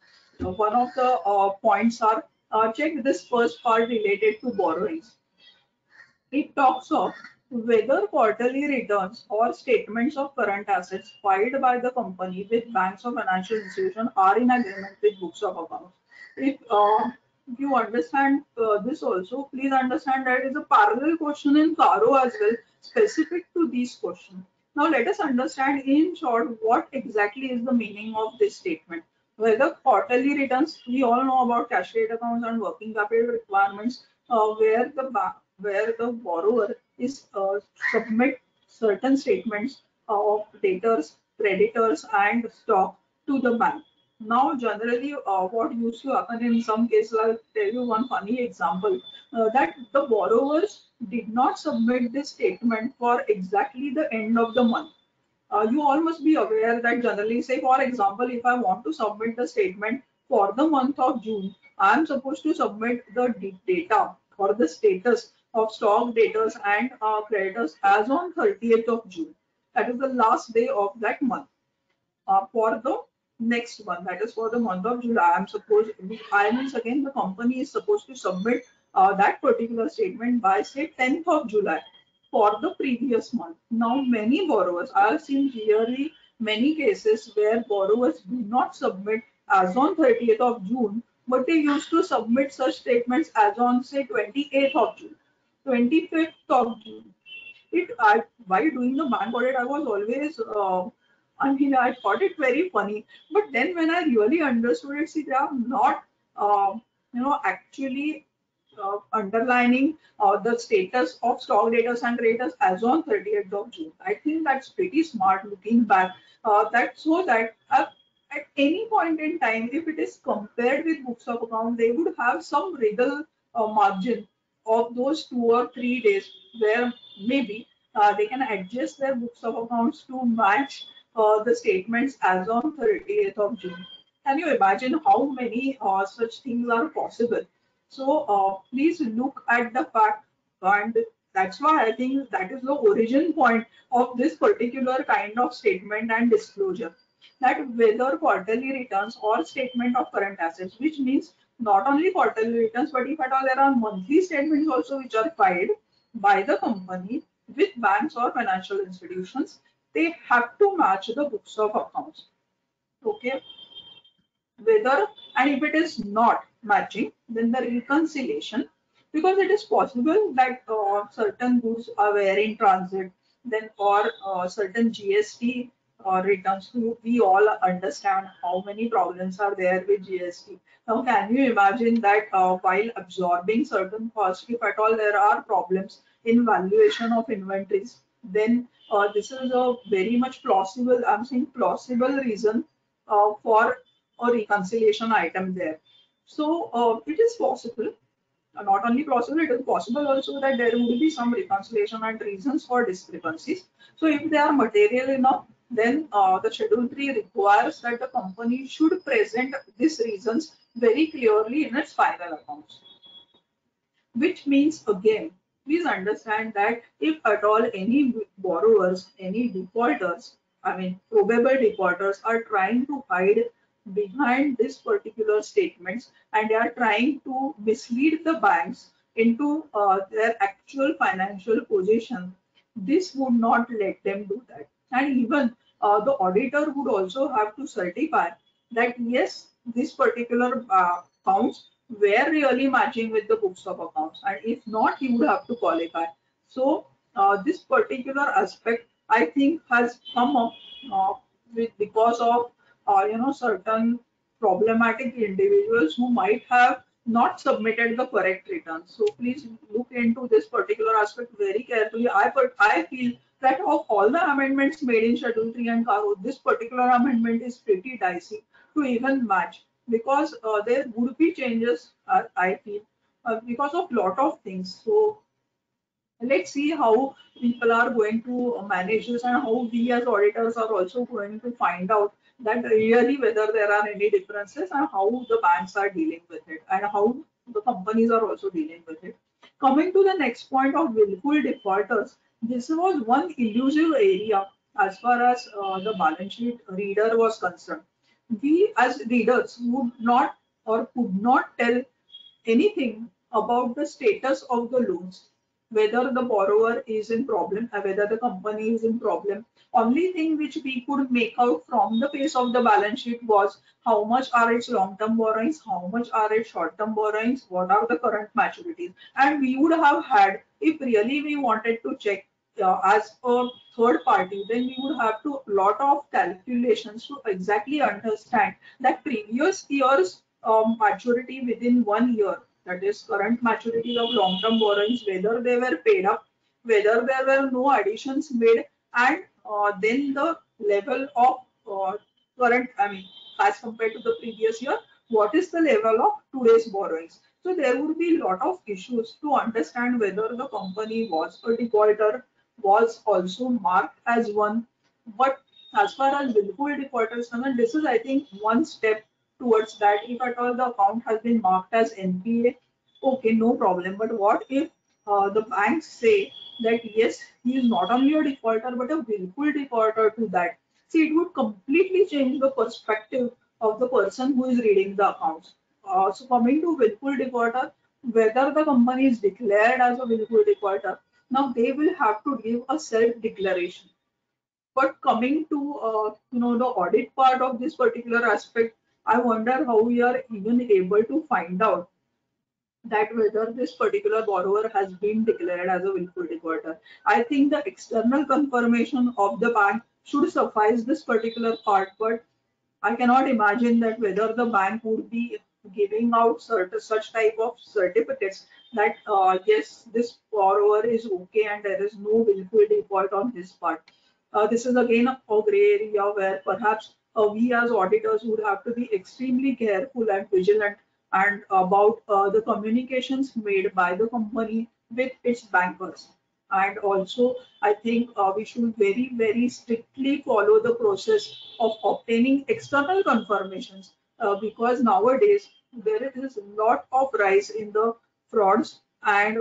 One of the points are check this first part related to borrowings. It talks of whether quarterly returns or statements of current assets filed by the company with banks or financial institutions are in agreement with books of accounts. If you understand this also, please understand that is a parallel question in CARO as well, specific to these questions. Now let us understand in short what exactly is the meaning of this statement. Whether quarterly returns, we all know about cash rate accounts and working capital requirements, where the borrower is submit certain statements of debtors, creditors, and stock to the bank. Now, generally, what used to happen in some cases, I'll tell you one funny example, that the borrowers did not submit this statement for exactly the end of the month. You all must be aware that generally, say for example, if I want to submit the statement for the month of June, I am supposed to submit the data or the status of stock, debtors, and creditors as on 30th of June. That is the last day of that month. For the next one, that is for the month of July, I means again the company is supposed to submit that particular statement by say 10th of July for the previous month. Now many borrowers, I have seen clearly many cases where borrowers do not submit as on 30th of June, but they used to submit such statements as on say 28th of June, 25th of June. While doing the bank audit, I was always, I thought it very funny. But then when I really understood it, see, they are not, actually underlining the status of stock debtors and creditors as on 30th of June. I think that's pretty smart looking back. That so that at any point in time, if it is compared with books of account, they would have some wriggle margin of those 2 or 3 days where maybe they can adjust their books of accounts to match the statements as on 30th of June. Can you imagine how many such things are possible? So please look at the fact, and that's why I think that is the origin point of this particular kind of statement and disclosure. That whether quarterly returns or statement of current assets, which means not only quarterly returns, but if at all there are monthly statements also which are filed by the company with banks or financial institutions, they have to match the books of accounts. Okay, whether and if it is not matching, then the reconciliation, because it is possible that certain goods are were in transit, then or certain GST returns. We all understand how many problems are there with GST. Now, can you imagine that while absorbing certain costs, if at all there are problems in valuation of inventories, then this is a very much plausible, I'm saying plausible reason for a reconciliation item there. So it is possible, not only possible, it is possible also that there will be some reconciliation and reasons for discrepancies. So if they are material enough, then the Schedule 3 requires that the company should present these reasons very clearly in its final accounts. Which means again, please understand that if at all any borrowers, any defaulters, I mean probable defaulters are trying to hide behind this particular statements and they are trying to mislead the banks into their actual financial position, this would not let them do that. And even the auditor would also have to certify that yes, this particular accounts were really matching with the books of accounts, and if not, he would have to qualify. So this particular aspect, I think, has come up with because of certain problematic individuals who might have not submitted the correct returns. So please look into this particular aspect very carefully. I feel that of all the amendments made in Schedule 3 and CARO, this particular amendment is pretty dicey to even match because there would be changes, I feel, because of lot of things. So let's see how people are going to manage this and how we as auditors are also going to find out that really whether there are any differences and how the banks are dealing with it and how the companies are also dealing with it. Coming to the next point of willful defaulters, this was one elusive area as far as the balance sheet reader was concerned. We as readers would not or could not tell anything about the status of the loans, whether the borrower is in problem, whether the company is in problem. Only thing which we could make out from the face of the balance sheet was how much are its long-term borrowings, how much are its short-term borrowings, what are the current maturities. And we would have had, if really we wanted to check as a third party, then we would have to lot of calculations to exactly understand that previous year's maturity within 1 year, that is current maturity of long-term borrowings, whether they were paid up, whether there were no additions made, and then the level of current, I mean, as compared to the previous year, what is the level of today's borrowings. So there would be a lot of issues to understand whether the company was a defaulter, was also marked as one. But as far as willful defaulter is concerned, this is, I think, one step towards that. If at all the account has been marked as NPA, okay, no problem. But what if the banks say that yes, he is not only a defaulter but a willful defaulter to that? See, it would completely change the perspective of the person who is reading the accounts. So coming to willful defaulter, whether the company is declared as a willful defaulter, now they will have to give a self-declaration. But coming to the audit part of this particular aspect, I wonder how we are even able to find out that whether this particular borrower has been declared as a willful defaulter. I think the external confirmation of the bank should suffice this particular part, but I cannot imagine that whether the bank would be giving out such type of certificates that yes, this borrower is okay and there is no willful default on his part. This is again a gray area where perhaps we as auditors would have to be extremely careful and vigilant and about the communications made by the company with its bankers. And also, I think we should very strictly follow the process of obtaining external confirmations because nowadays there is a lot of rise in the frauds and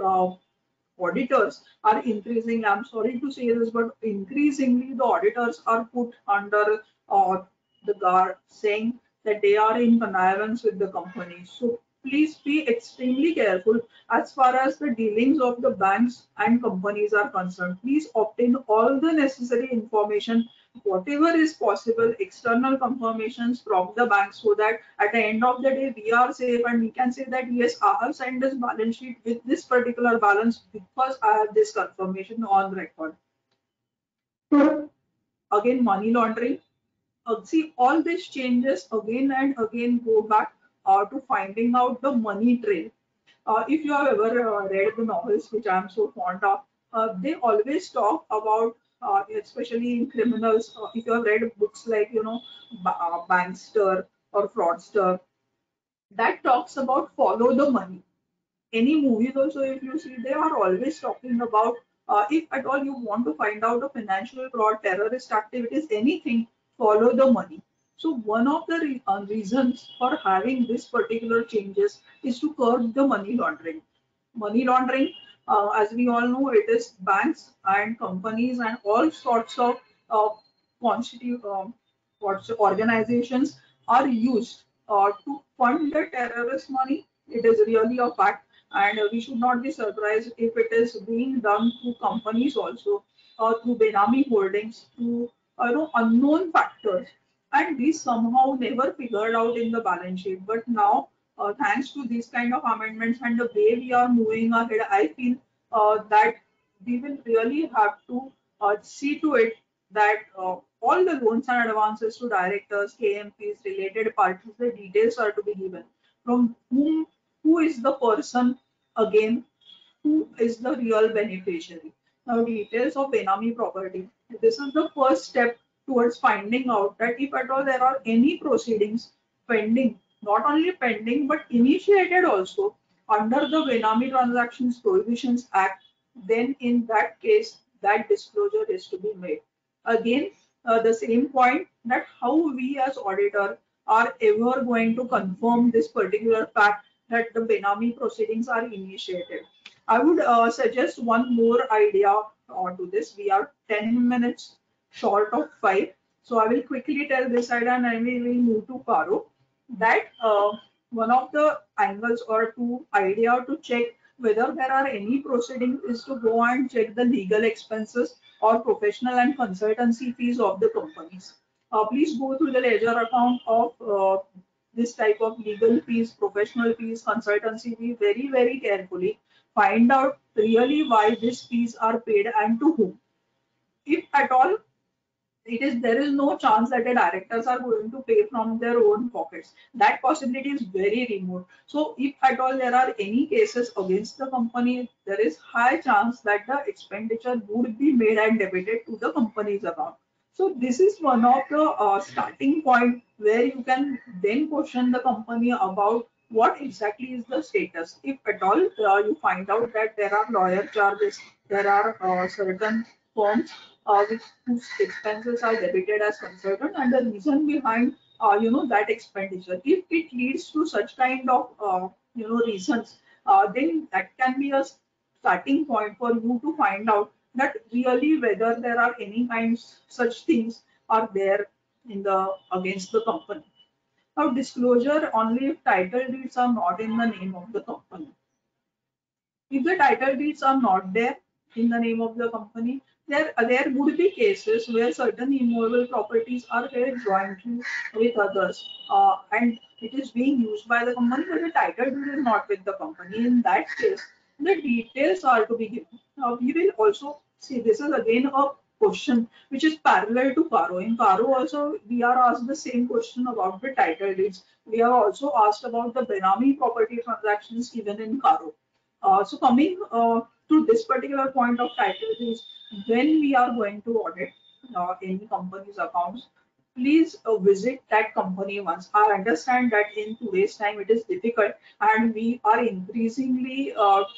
auditors are increasing. I'm sorry to say this, but increasingly the auditors are put under the guard, saying that they are in connivance with the company. So please be extremely careful as far as the dealings of the banks and companies are concerned. Please obtain all the necessary information, whatever is possible, external confirmations from the bank, so that at the end of the day we are safe and we can say that yes, I have signed this balance sheet with this particular balance because I have this confirmation on record. Again, money laundering. See, all these changes again and again go back to finding out the money trail. If you have ever read the novels, which I'm so fond of, they always talk about, especially in criminals. If you have read books like Bankster or Fraudster, that talks about follow the money. Any movies also, if you see, they are always talking about if at all you want to find out a financial fraud, terrorist activities, anything, follow the money. So one of the reasons for having this particular changes is to curb the money laundering. Money laundering, as we all know, it is banks and companies and all sorts of uh, constitute organizations are used to fund the terrorist money. It is really a fact, and we should not be surprised if it is being done through companies also, or through Benami holdings, through unknown factors, and these somehow never figured out in the balance sheet. But now, thanks to these kind of amendments and the way we are moving ahead, I feel that we will really have to see to it that all the loans and advances to directors, KMPs, related parties, the details are to be given from who is the person again, who is the real beneficiary. Now, details of Benami property. This is the first step towards finding out that if at all there are any proceedings pending, not only pending but initiated also under the Benami Transactions Prohibitions Act, then in that case, that disclosure is to be made. Again, the same point that how we as auditor are ever going to confirm this particular fact that the Benami proceedings are initiated. I would suggest one more idea to this. We are 10 minutes short of 5. So I will quickly tell this idea and then we will move to Caro. That one of the angles or two idea to check whether there are any proceedings is to go and check the legal expenses or professional and consultancy fees of the companies. Please go through the ledger account of this type of legal fees, professional fees, consultancy fee very carefully. Find out really why these fees are paid and to whom. If at all it is, there is no chance that the directors are going to pay from their own pockets. That possibility is very remote. So if at all there are any cases against the company, there is high chance that the expenditure would be made and debited to the company's account. So this is one of the starting point where you can then question the company about what exactly is the status. If at all you find out that there are lawyer charges, there are certain firms whose expenses are debited as consultant, and the reason behind that expenditure, if it leads to such kind of reasons, then that can be a starting point for you to find out that really whether there are any kinds such things are there in the against the company. Now, disclosure only if title deeds are not in the name of the company. If the title deeds are not there in the name of the company, There would be cases where certain immovable properties are held jointly with others, and it is being used by the company, but the title deed is not with the company. In that case, the details are to be given. Now, we will also see, this is again a question which is parallel to CARO. In CARO also, we are asked the same question about the title deeds. We are also asked about the Benami property transactions even in CARO. So coming to this particular point of title deeds, when we are going to audit any company's accounts, please visit that company once. I understand that in today's time it is difficult, and we are increasingly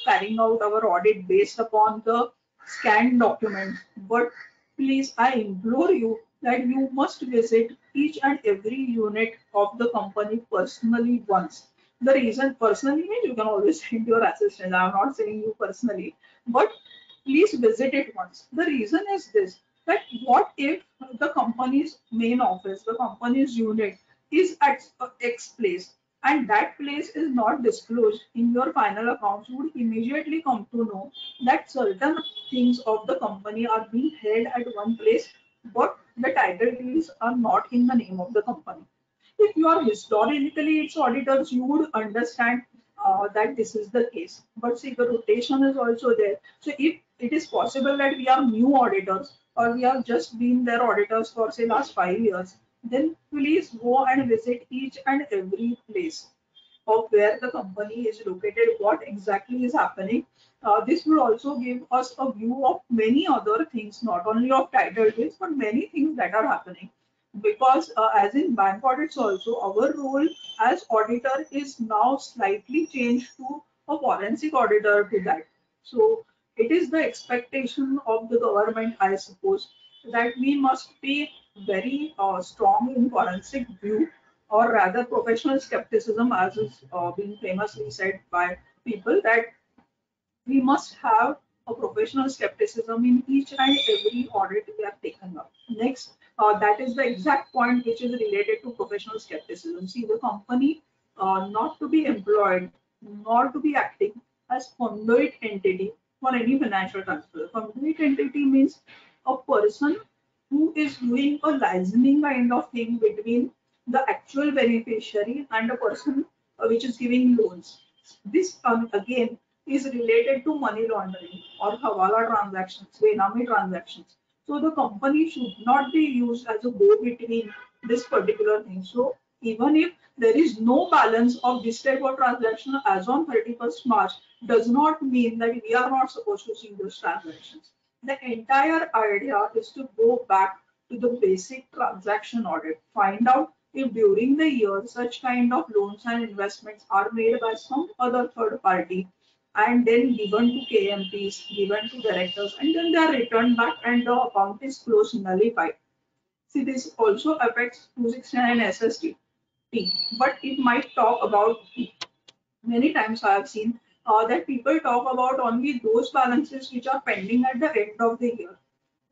carrying out our audit based upon the scanned document. But please, I implore you that you must visit each and every unit of the company personally once. The reason personally means you can always send your assistant. I'm not saying you personally, but please visit it once. The reason is this, that what if the company's main office, the company's unit is at X place, and that place is not disclosed in your final accounts, you would immediately come to know that certain things of the company are being held at one place, but the title deeds are not in the name of the company. If you are historically its auditors, you would understand that this is the case. But see, the rotation is also there. So if it is possible that we are new auditors, or we have just been their auditors for say last 5 years, then please go and visit each and every place of where the company is located, what exactly is happening. This will also give us a view of many other things, not only of title deeds, but many things that are happening. Because as in bank audits also, our role as auditor is now slightly changed to a forensic auditor to that. So it is the expectation of the government, I suppose, that we must be very strong in forensic view, or rather professional skepticism, as is being famously said by people, that we must have a professional skepticism in each and every audit we have taken up. Next, that is the exact point which is related to professional skepticism. See, the company not to be employed, not to be acting as conduit entity for any financial transfer. Conduit entity means a person who is doing a licensing kind of thing between the actual beneficiary and the person which is giving loans. This again is related to money laundering or hawala transactions, benami transactions. So the company should not be used as a go-between this particular thing. So even if there is no balance of this type of transaction as on 31st March, does not mean that we are not supposed to see those transactions. The entire idea is to go back to the basic transaction audit, find out if during the year such kind of loans and investments are made by some other third party and then given to KMPs, given to directors, and then they are returned back and the account is closed nullified. See, this also affects 269 SST, but it might talk about, many times I have seen that people talk about only those balances which are pending at the end of the year.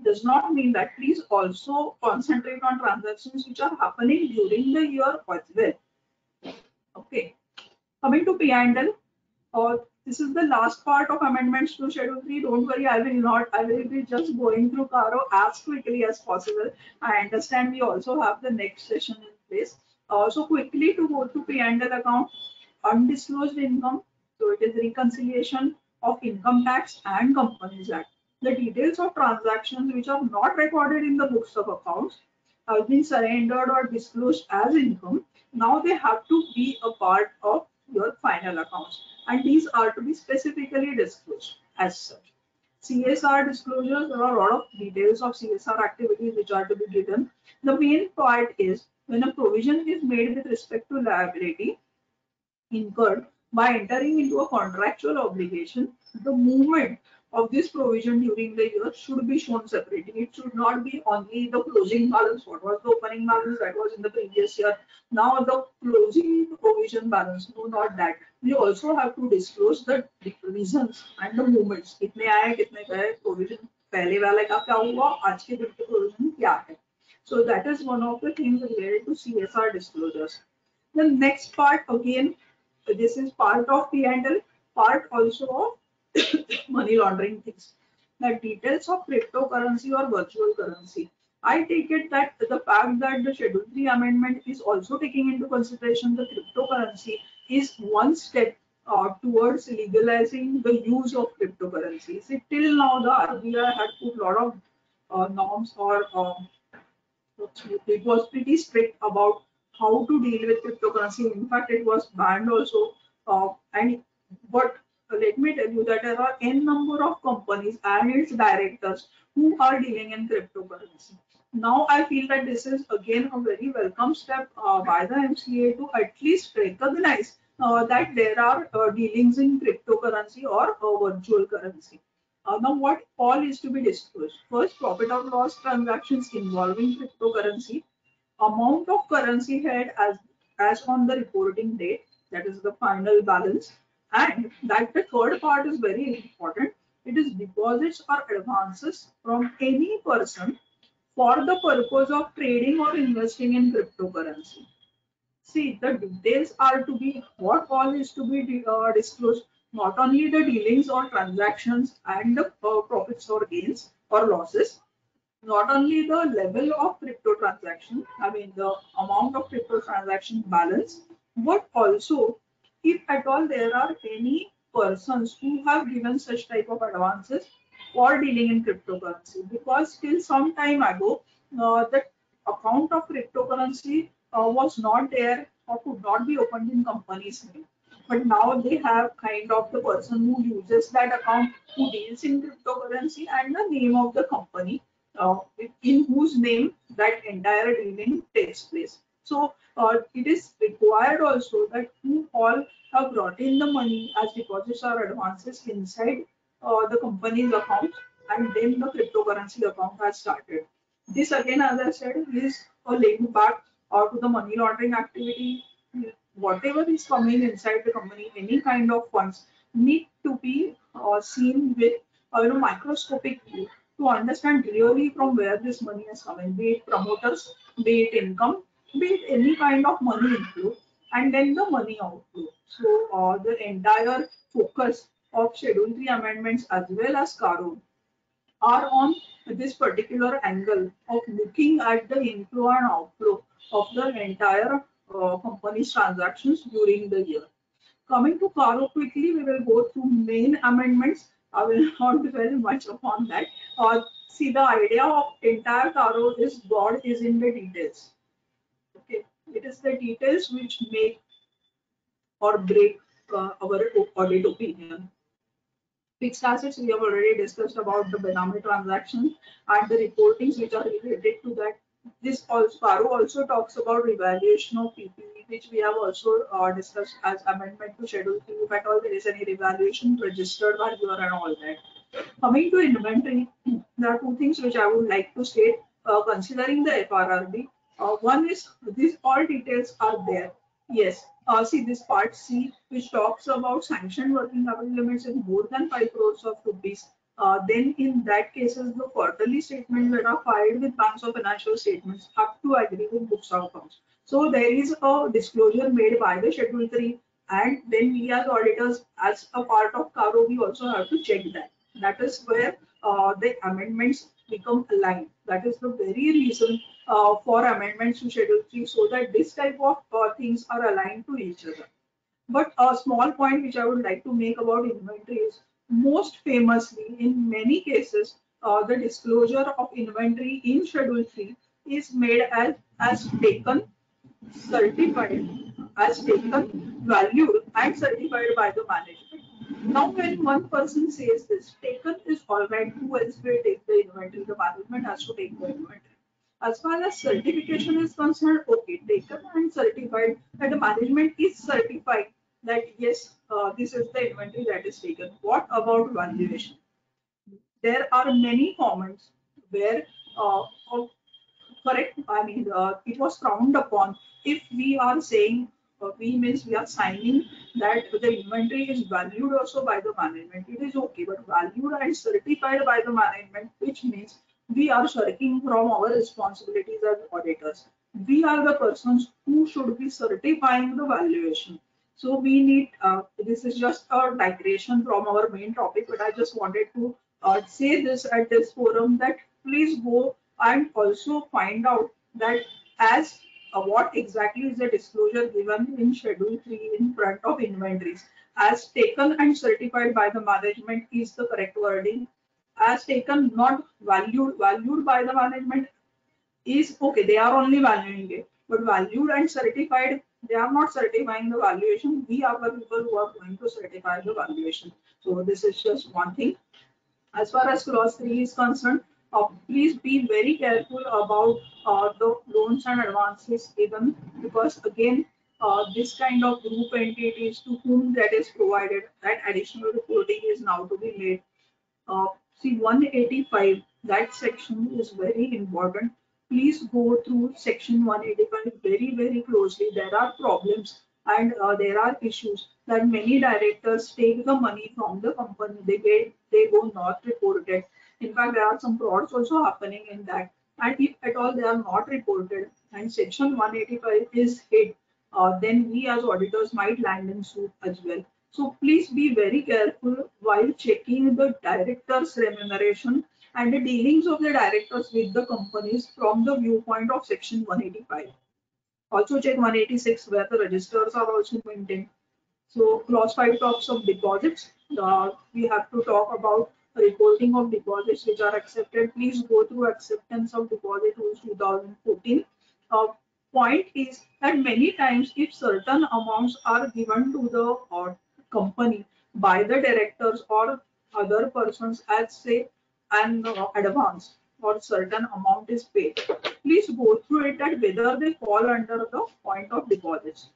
Does not mean that. Please also concentrate on transactions which are happening during the year as well. Okay. Coming to P&L, this is the last part of amendments to Schedule 3. Don't worry, I will not. I will be just going through CARO as quickly as possible. I understand we also have the next session in place. So quickly to go to P&L account, undisclosed income. So it is reconciliation of income tax and Companies Act. The details of transactions which are not recorded in the books of accounts have been surrendered or disclosed as income. Now they have to be a part of your final accounts, and these are to be specifically disclosed as such. CSR disclosures, there are a lot of details of CSR activities which are to be given. The main part is when a provision is made with respect to liability incurred by entering into a contractual obligation, the movement of this provision during the year should be shown separately. It should not be only the closing balance, what was the opening balance that was in the previous year, now the closing provision balance. No, not that. We also have to disclose the reasons and the movements. कितने आए, कितने गए, provision पहले वाले का क्या हुआ, आज के दिन के provision क्या है. So that is one of the things related to CSR disclosures. The next part again, this is part of P&L, part also of money laundering things. the details of cryptocurrency or virtual currency. I take it that the fact that the Schedule 3 amendment is also taking into consideration the cryptocurrency is one step towards legalizing the use of cryptocurrency. See, till now the RBI had put a lot of norms or it was pretty strict about how to deal with cryptocurrency. In fact, it was banned also. And but let me tell you that there are n number of companies and its directors who are dealing in cryptocurrency. Now I feel that this is again a very welcome step by the MCA to at least recognize that there are dealings in cryptocurrency or virtual currency. Now, what all is to be disclosed? First, profit or loss transactions involving cryptocurrency, amount of currency held as on the reporting date, that is the final balance, and that the third part is very important. It is deposits or advances from any person for the purpose of trading or investing in cryptocurrency. See, the details are to be what all is to be disclosed, not only the dealings or transactions and the profits or gains or losses, not only the level of crypto transaction, I mean the amount of crypto transaction balance, but also if at all there are any persons who have given such type of advances for dealing in cryptocurrency. Because till some time ago, the account of cryptocurrency was not there or could not be opened in company's name. But now they have kind of the person who uses that account who deals in cryptocurrency and the name of the company uh, in whose name that entire dealing takes place. So it is required also that who all have brought in the money as deposits or advances inside the company's account, and then the cryptocurrency account has started. This again, as I said, is a link back to the money laundering activity. Whatever is coming inside the company, any kind of funds need to be seen with microscopic view to understand really from where this money is coming, be it promoters, be it income, be it any kind of money inflow, and then the money outflow. So the entire focus of Schedule 3 amendments as well as CARO are on this particular angle of looking at the inflow and outflow of the entire company's transactions during the year. Coming to CARO quickly, we will go through main amendments. I will not dwell much upon that. See, the idea of entire CARO is God is in the details. Okay, it is the details which make or break our audit opinion. Fixed assets, we have already discussed about the Benami transaction and the reportings which are related to that. This also, CARO also talks about revaluation of PPE, which we have also discussed as amendment to Schedule 3, if at all there is any revaluation, registered value and all that. Coming to inventory, there are two things which I would like to state considering the FRRB. One is these all details are there. Yes, see this part C, which talks about sanctioned working capital limits in more than 5 crores of rupees. Then in that cases, the quarterly statements that are filed with banks or financial statements have to agree with books of accounts. So there is a disclosure made by the Schedule 3, and then we as auditors, as a part of CARO, we also have to check that. That is where the amendments become aligned. That is the very reason for amendments to Schedule 3, so that this type of things are aligned to each other. But a small point which I would like to make about inventory is most famously, in many cases, the disclosure of inventory in Schedule 3 is made as taken, certified, as taken, valued, and certified by the management. Now, when one person says this, taken is all right, who else will take the inventory? The management has to take the inventory. As far as certification is concerned, okay, taken and certified, that the management is certified that yes, this is the inventory that is taken. What about valuation? There are many comments where correct, I mean it was frowned upon if we are saying we means we are signing that the inventory is valued also by the management. It is okay, but valued and certified by the management, which means we are shirking from our responsibilities as auditors. We are the persons who should be certifying the valuation. So we need this is just a digression from our main topic, but I just wanted to say this at this forum that please go and also find out that as what exactly is the disclosure given in Schedule 3 in front of inventories. As taken and certified by the management is the correct wording. As taken, not valued by the management is okay. They are only valuing it, but valued and certified, they are not certifying the valuation. We are the people who are going to certify the valuation. So this is just one thing. As far as clause 3 is concerned, please be very careful about the loans and advances given, because again, this kind of group entities to whom that is provided, that additional reporting is now to be made. See 185, that section is very important. Please go through section 185 very closely. There are problems and there are issues that many directors take the money from the company. They go not reported. In fact, there are some frauds also happening in that. And if at all they are not reported and section 185 is hit, then we as auditors might land in suit as well. So please be very careful while checking the director's remuneration and the dealings of the directors with the companies from the viewpoint of section 185. Also check 186 where the registers are also maintained. So clause 5 talks of deposits. We have to talk about reporting of deposits which are accepted. Please go through acceptance of deposit rules 2014. Point is that many times if certain amounts are given to the company by the directors or other persons as say an advance or certain amount is paid, please go through it that whether they fall under the point of deposits.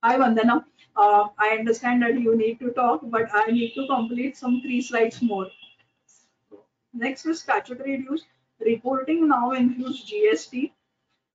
Hi Vandana, I understand that you need to talk, but I need to complete some 3 slides more. Next is statutory dues. Reporting now includes GST,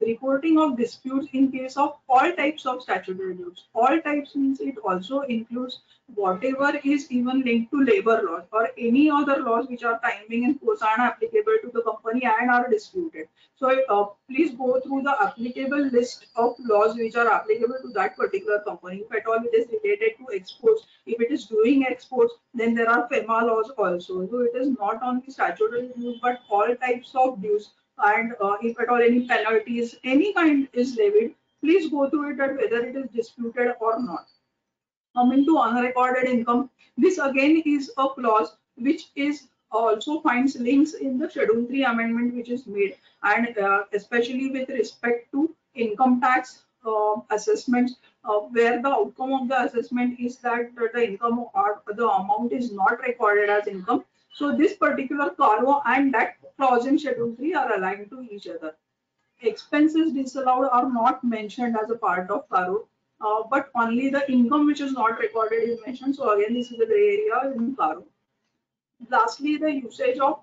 reporting of disputes in case of all types of statutory dues. All types means it also includes whatever is even linked to labor laws or any other laws which are timing and course are applicable to the company and are disputed. So please go through the applicable list of laws which are applicable to that particular company. If at all it is related to exports, if it is doing exports, then there are FEMA laws also. So it is not only statutory dues but all types of dues. And if at all any penalties, any kind is levied, please go through it that whether it is disputed or not. Coming to unrecorded income, this again is a clause which is also finds links in the Schedule 3 amendment which is made, and especially with respect to income tax assessments, where the outcome of the assessment is that the income or the amount is not recorded as income. So this particular CARO and that clause in Schedule 3 are aligned to each other. Expenses disallowed are not mentioned as a part of CARO, but only the income which is not recorded is mentioned. So again, this is the gray area in CARO. Lastly, the usage of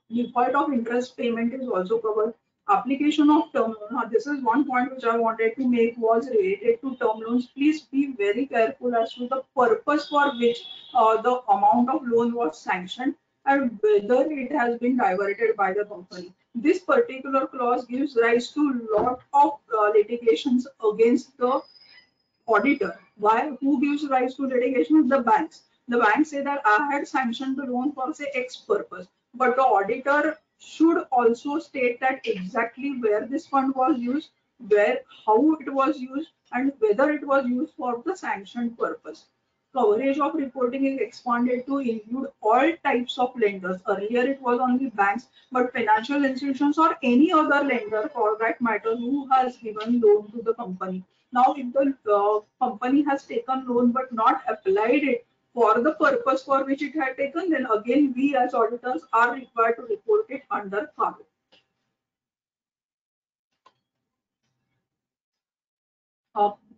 default of interest payment is also covered. Application of term loan. Now, this is one point which I wanted to make was related to term loans. Please be very careful as to the purpose for which the amount of loan was sanctioned and whether it has been diverted by the company. This particular clause gives rise to lot of litigations against the auditor. Why? Who gives rise to litigation? The banks. The banks say that I had sanctioned the loan for say X purpose, but the auditor should also state that exactly where this fund was used, how it was used, and whether it was used for the sanctioned purpose. Coverage of reporting is expanded to include all types of lenders. Earlier it was only banks, but financial institutions or any other lender for that matter who has given loan to the company. Now, if the company has taken loan but not applied it for the purpose for which it had taken, then again we as auditors are required to report it under CARO.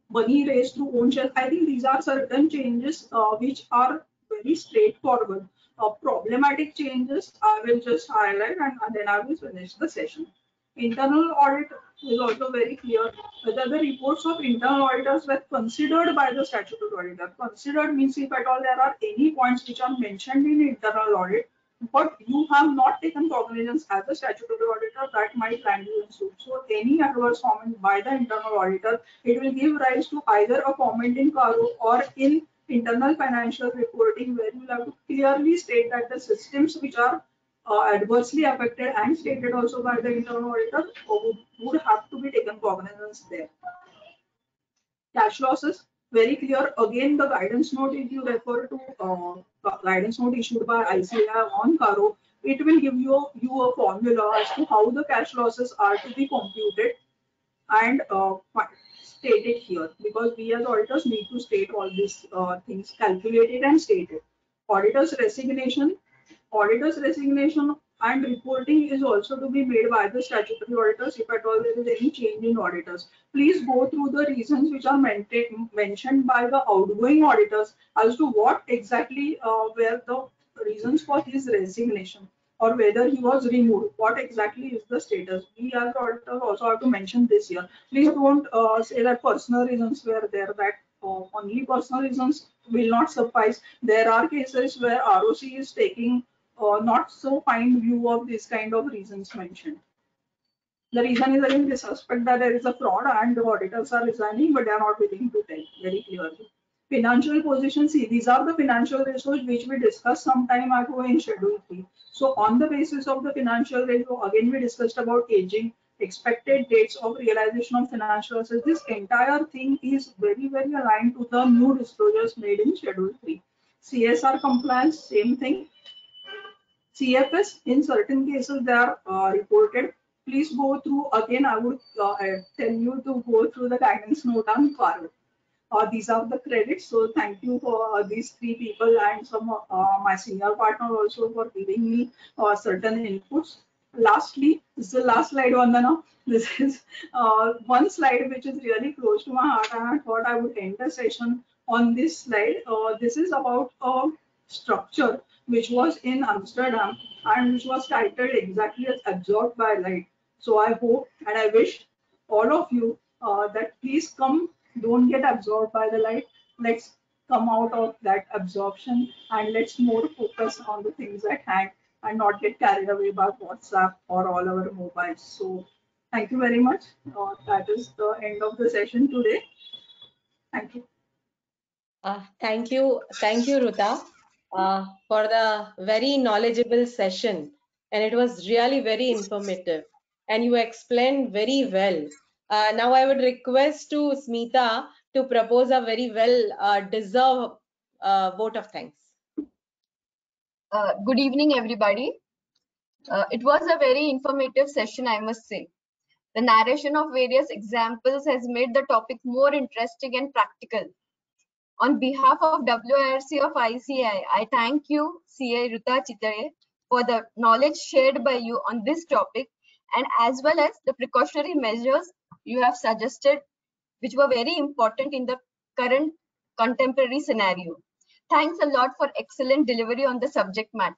Money raised through own shares. I think these are certain changes which are very straightforward. Problematic changes I will just highlight and then I will finish the session. Internal audit is also very clear whether the reports of internal auditors were considered by the statutory auditor. Considered means if at all there are any points which are mentioned in internal audit, but you have not taken cognizance as a statutory auditor, that might land you in suit. So any adverse comment by the internal auditor, it will give rise to either a comment in CARO or in internal financial reporting, where you have to clearly state that the systems which are adversely affected and stated also by the internal auditor would have to be taken cognizance there. Cash losses, very clear. Again, the guidance note, if you refer to guidance note issued by ICAI on CARO, it will give you a formula as to how the cash losses are to be computed and stated here, because we as auditors need to state all these things, calculated and stated. Auditor's resignation and reporting is also to be made by the statutory auditors if at all there is any change in auditors. Please go through the reasons which are mentioned by the outgoing auditors as to what exactly were the reasons for his resignation, or whether he was removed. What exactly is the status? We as auditors also have to mention this here. Please don't say that personal reasons were there, that only personal reasons will not suffice. There are cases where ROC is taking not so fine view of this kind of reasons mentioned. The reason is again they suspect that there is a fraud and the auditors are resigning, but they are not willing to tell very clearly. Financial position, see, these are the financial ratios which we discussed some time ago in Schedule 3. So on the basis of the financial ratio, again we discussed about aging, expected dates of realization of financial assets. This entire thing is very, very aligned to the new disclosures made in Schedule 3. CSR compliance, same thing. CFS, in certain cases they are reported. Please go through, again I would tell you to go through the guidance note on CARO. These are the credits, so thank you for these three people and some my senior partner also for giving me certain inputs. Lastly, this is the last slide, Vandana. This is one slide which is really close to my heart, and I thought I would end the session on this slide. This is about a structure which was in Amsterdam and which was titled exactly as absorbed by light. So I hope and I wish all of you that please come, don't get absorbed by the light. Let's come out of that absorption and let's more focus on the things at hand and not get carried away by WhatsApp or all our mobiles. So thank you very much. That is the end of the session today. Thank you. Thank you, Ruta, for the very knowledgeable session. And it was really very informative. And you explained very well. Now I would request to Smita to propose a very well deserved vote of thanks. Good evening, everybody. It was a very informative session, I must say. The narration of various examples has made the topic more interesting and practical. On behalf of WIRC of ICAI, I thank you, CA Ruta Chitale, for the knowledge shared by you on this topic, and as well as the precautionary measures you have suggested, which were very important in the current contemporary scenario. Thanks a lot for excellent delivery on the subject matter.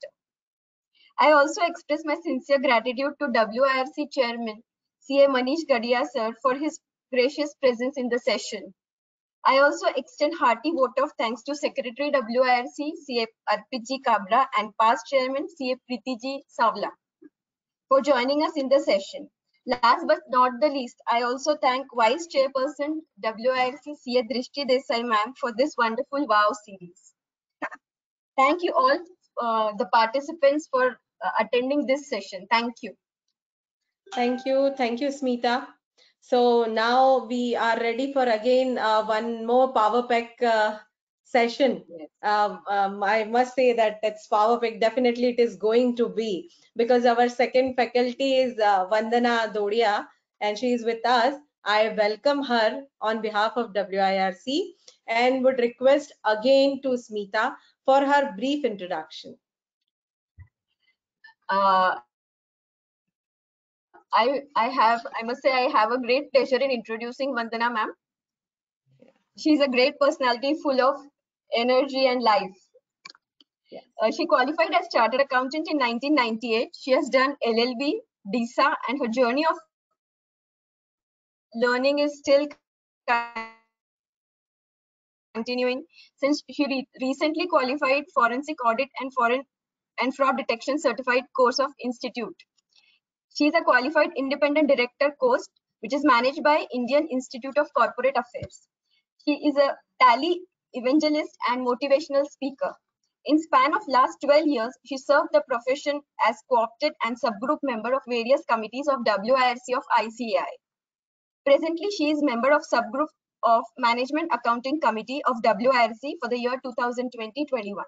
I also express my sincere gratitude to WIRC Chairman CA Manish Gadia sir for his gracious presence in the session. I also extend hearty vote of thanks to Secretary WIRC CA Arpitji Kabra and past Chairman CA Pritiji Savla for joining us in the session. Last but not the least, I also thank Vice Chairperson WIRC CA Drishti Desai ma'am for this wonderful WOW series. Thank you all the participants for attending this session. Thank you. Thank you, Smita. So now we are ready for again one more Power Pack session. Yes. I must say that it's Power Pack. Definitely it is going to be, because our second faculty is Vandana Dodhia and she is with us. I welcome her on behalf of WIRC and would request again to Smita for her brief introduction. I must say I have a great pleasure in introducing Vandana ma'am. She's a great personality full of energy and life. Yes. She qualified as Chartered Accountant in 1998. She has done LLB, DISA, and her journey of learning is still continuing since she recently qualified Forensic Audit and Fraud Detection Certified course of Institute. She is a qualified independent director course, which is managed by Indian Institute of Corporate Affairs. She is a Tally evangelist, and motivational speaker. In span of last 12 years, she served the profession as co-opted and subgroup member of various committees of WIRC of ICAI. Presently, she is member of subgroup of Management Accounting Committee of WIRC for the year 2020-21.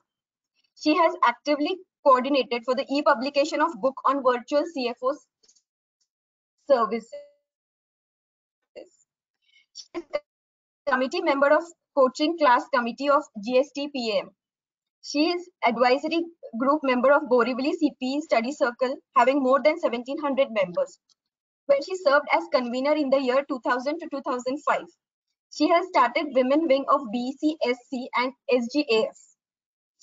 She has actively coordinated for the e-publication of book on virtual CFO services. She is committee member of coaching class committee of GST-PM. She is advisory group member of Borivali CPE study circle having more than 1700 members, where she served as convener in the year 2000 to 2005. She has started women wing of BCSC and SGAF.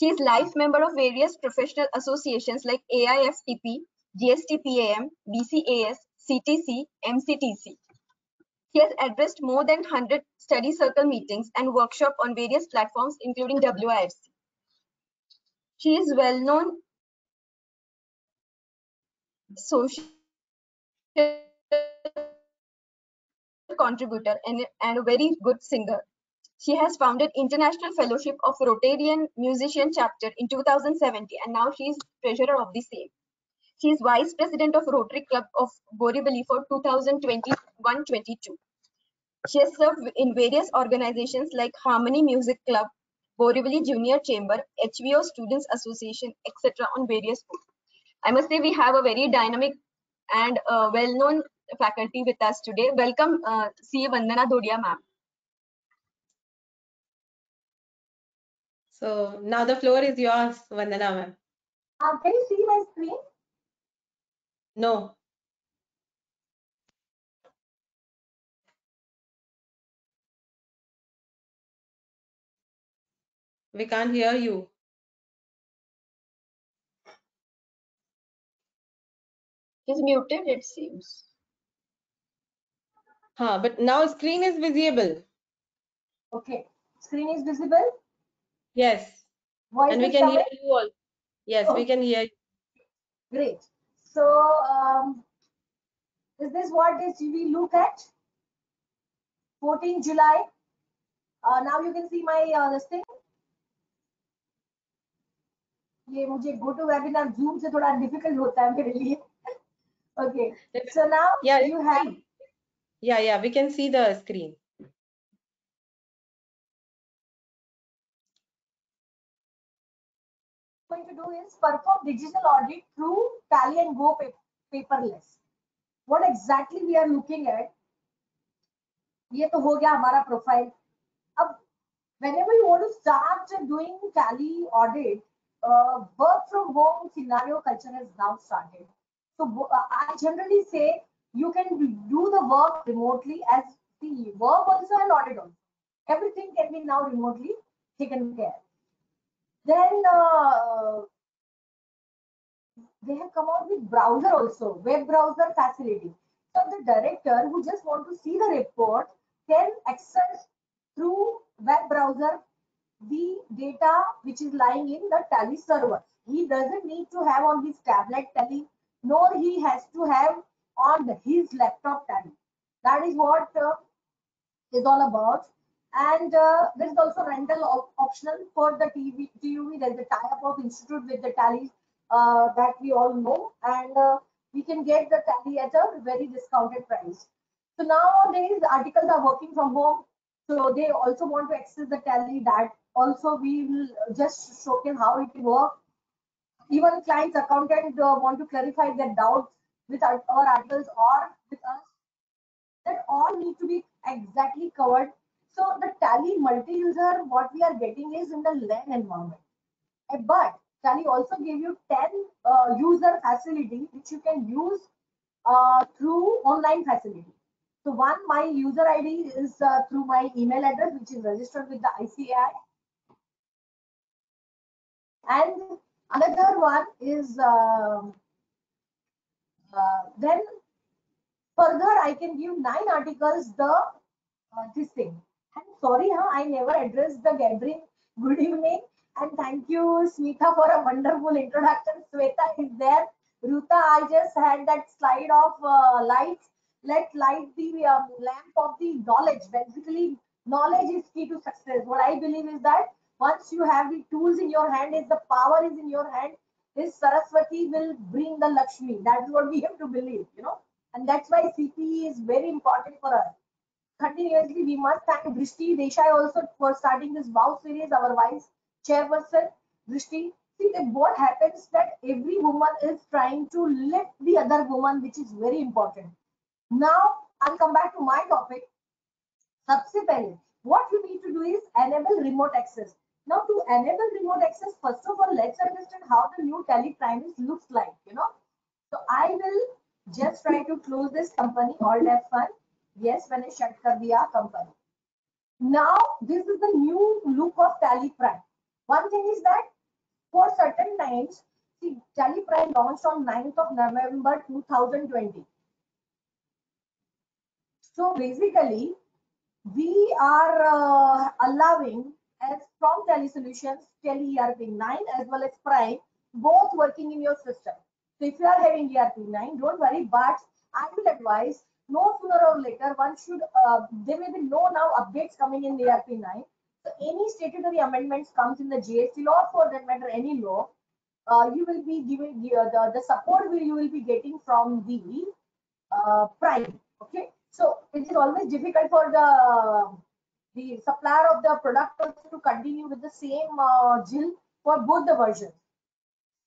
She is life member of various professional associations like AIFTP, GSTPAM, BCAS, CTC, MCTC. She has addressed more than 100 study circle meetings and workshops on various platforms, including WIRC. She is well-known social contributor and a very good singer. She has founded International Fellowship of Rotarian Musician Chapter in 2017, and now she is treasurer of the same. She is vice president of Rotary Club of Borivali for 2021-22. She has served in various organizations like Harmony Music Club, Borivali Junior Chamber, HVO Students Association, etc. on various boards. I must say we have a very dynamic and well-known faculty with us today. Welcome, CA Vandana Dodhia ma'am. So now the floor is yours, Vandana ma'am. Can you see my screen? No. We can't hear you. She's muted, it seems. But now screen is visible. Okay, screen is visible. Yes. Voice And we is can hear coming? you all. Yes, we can hear you. Great. So, is this what we look at? 14 July. Now you can see my this thing. ये मुझे go to webinar Zoom से थोड़ा difficult होता है मेरे लिए. Okay. So now you have. Yeah, we can see the screen. Going to do is perform digital audit through Tally and Go paperless. What exactly we are looking at? ये तो हो गया हमारा प्रोफाइल. अब whenever you want to start doing Tally audit, work from home scenario culture has now started. So I generally say you can do the work remotely as the work also and audit also. Everything can be now remotely taken care. Then they have come out with browser also, web browser facility. So the director who just want to see the report can access through web browser the data which is lying in the Tally server. He doesn't need to have on his tablet Tally, nor he has to have on his laptop Tally. That is what is all about. And there is also rental optional for the TUV. There is a tie-up of institute with the Tally that we all know, and we can get the Tally at a very discounted price. So nowadays articles are working from home, so they also want to access the Tally. That also we will just showcase how it will work. Even clients accountant want to clarify their doubts with our articles or with us. That all need to be exactly covered. So the Tally multi-user, what we are getting is in the LAN environment. But Tally also give you 10 user facility which you can use through online facility. So one, my user ID is through my email address, which is registered with the ICAI. And another one is then further I can give 9 articles this thing. I'm sorry, I never addressed the gathering. Good evening and thank you, Smita, for a wonderful introduction. Sweta is there. Ruta, I just had that slide of lights. Let's light the lamp of the knowledge. Basically, Knowledge is key to success. What I believe is that once you have the tools in your hand, is the power is in your hand, this Saraswati will bring the Lakshmi. That's what we have to believe, and that's why CPE is very important for us. Continuously, we must thank Drishti Desai also for starting this WOW series, our vice chairperson, Drishti. See, what happens that every woman is trying to lift the other woman, which is very important. Now, I'll come back to my topic. सबसे पहले what you need to do is enable remote access. Now to enable remote access, first of all, let's understand how the new Tally Primis looks like, So I will just try to close this company, Alt F1. Yes, मैंने shut कर दिया company. Now this is the new look of Tally Prime. One thing is that for certain times, see, Tally Prime launched on 9th of November 2020. So basically, we are allowing as from Tally Solutions, Tally ERP9 as well as Prime, both working in your system. So if you are having ERP9, don't worry, but I will advise no sooner or later one should, there may be no now updates coming in ERP9. So any statutory amendments comes in the GST law, for that matter any law, you will be giving the support you will be getting from the Prime. Okay, so it is always difficult for the supplier of the product to continue with the same GIL for both the versions.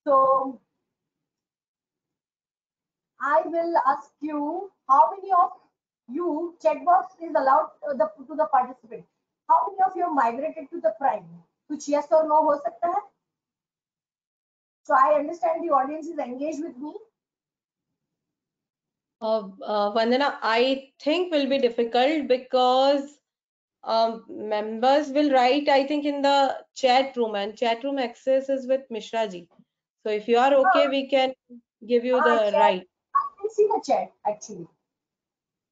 So I will ask you, how many of you checkbox is allowed to the participant? How many of you migrated to the Prime? Which yes or no हो सकता है? So I understand the audience is engaged with me. Vandana, I think will be difficult because members will write, I think, in the chat room, and chat room access is with Mishra ji. So if you are okay, we can give you the Chat, right. I can see the chat actually.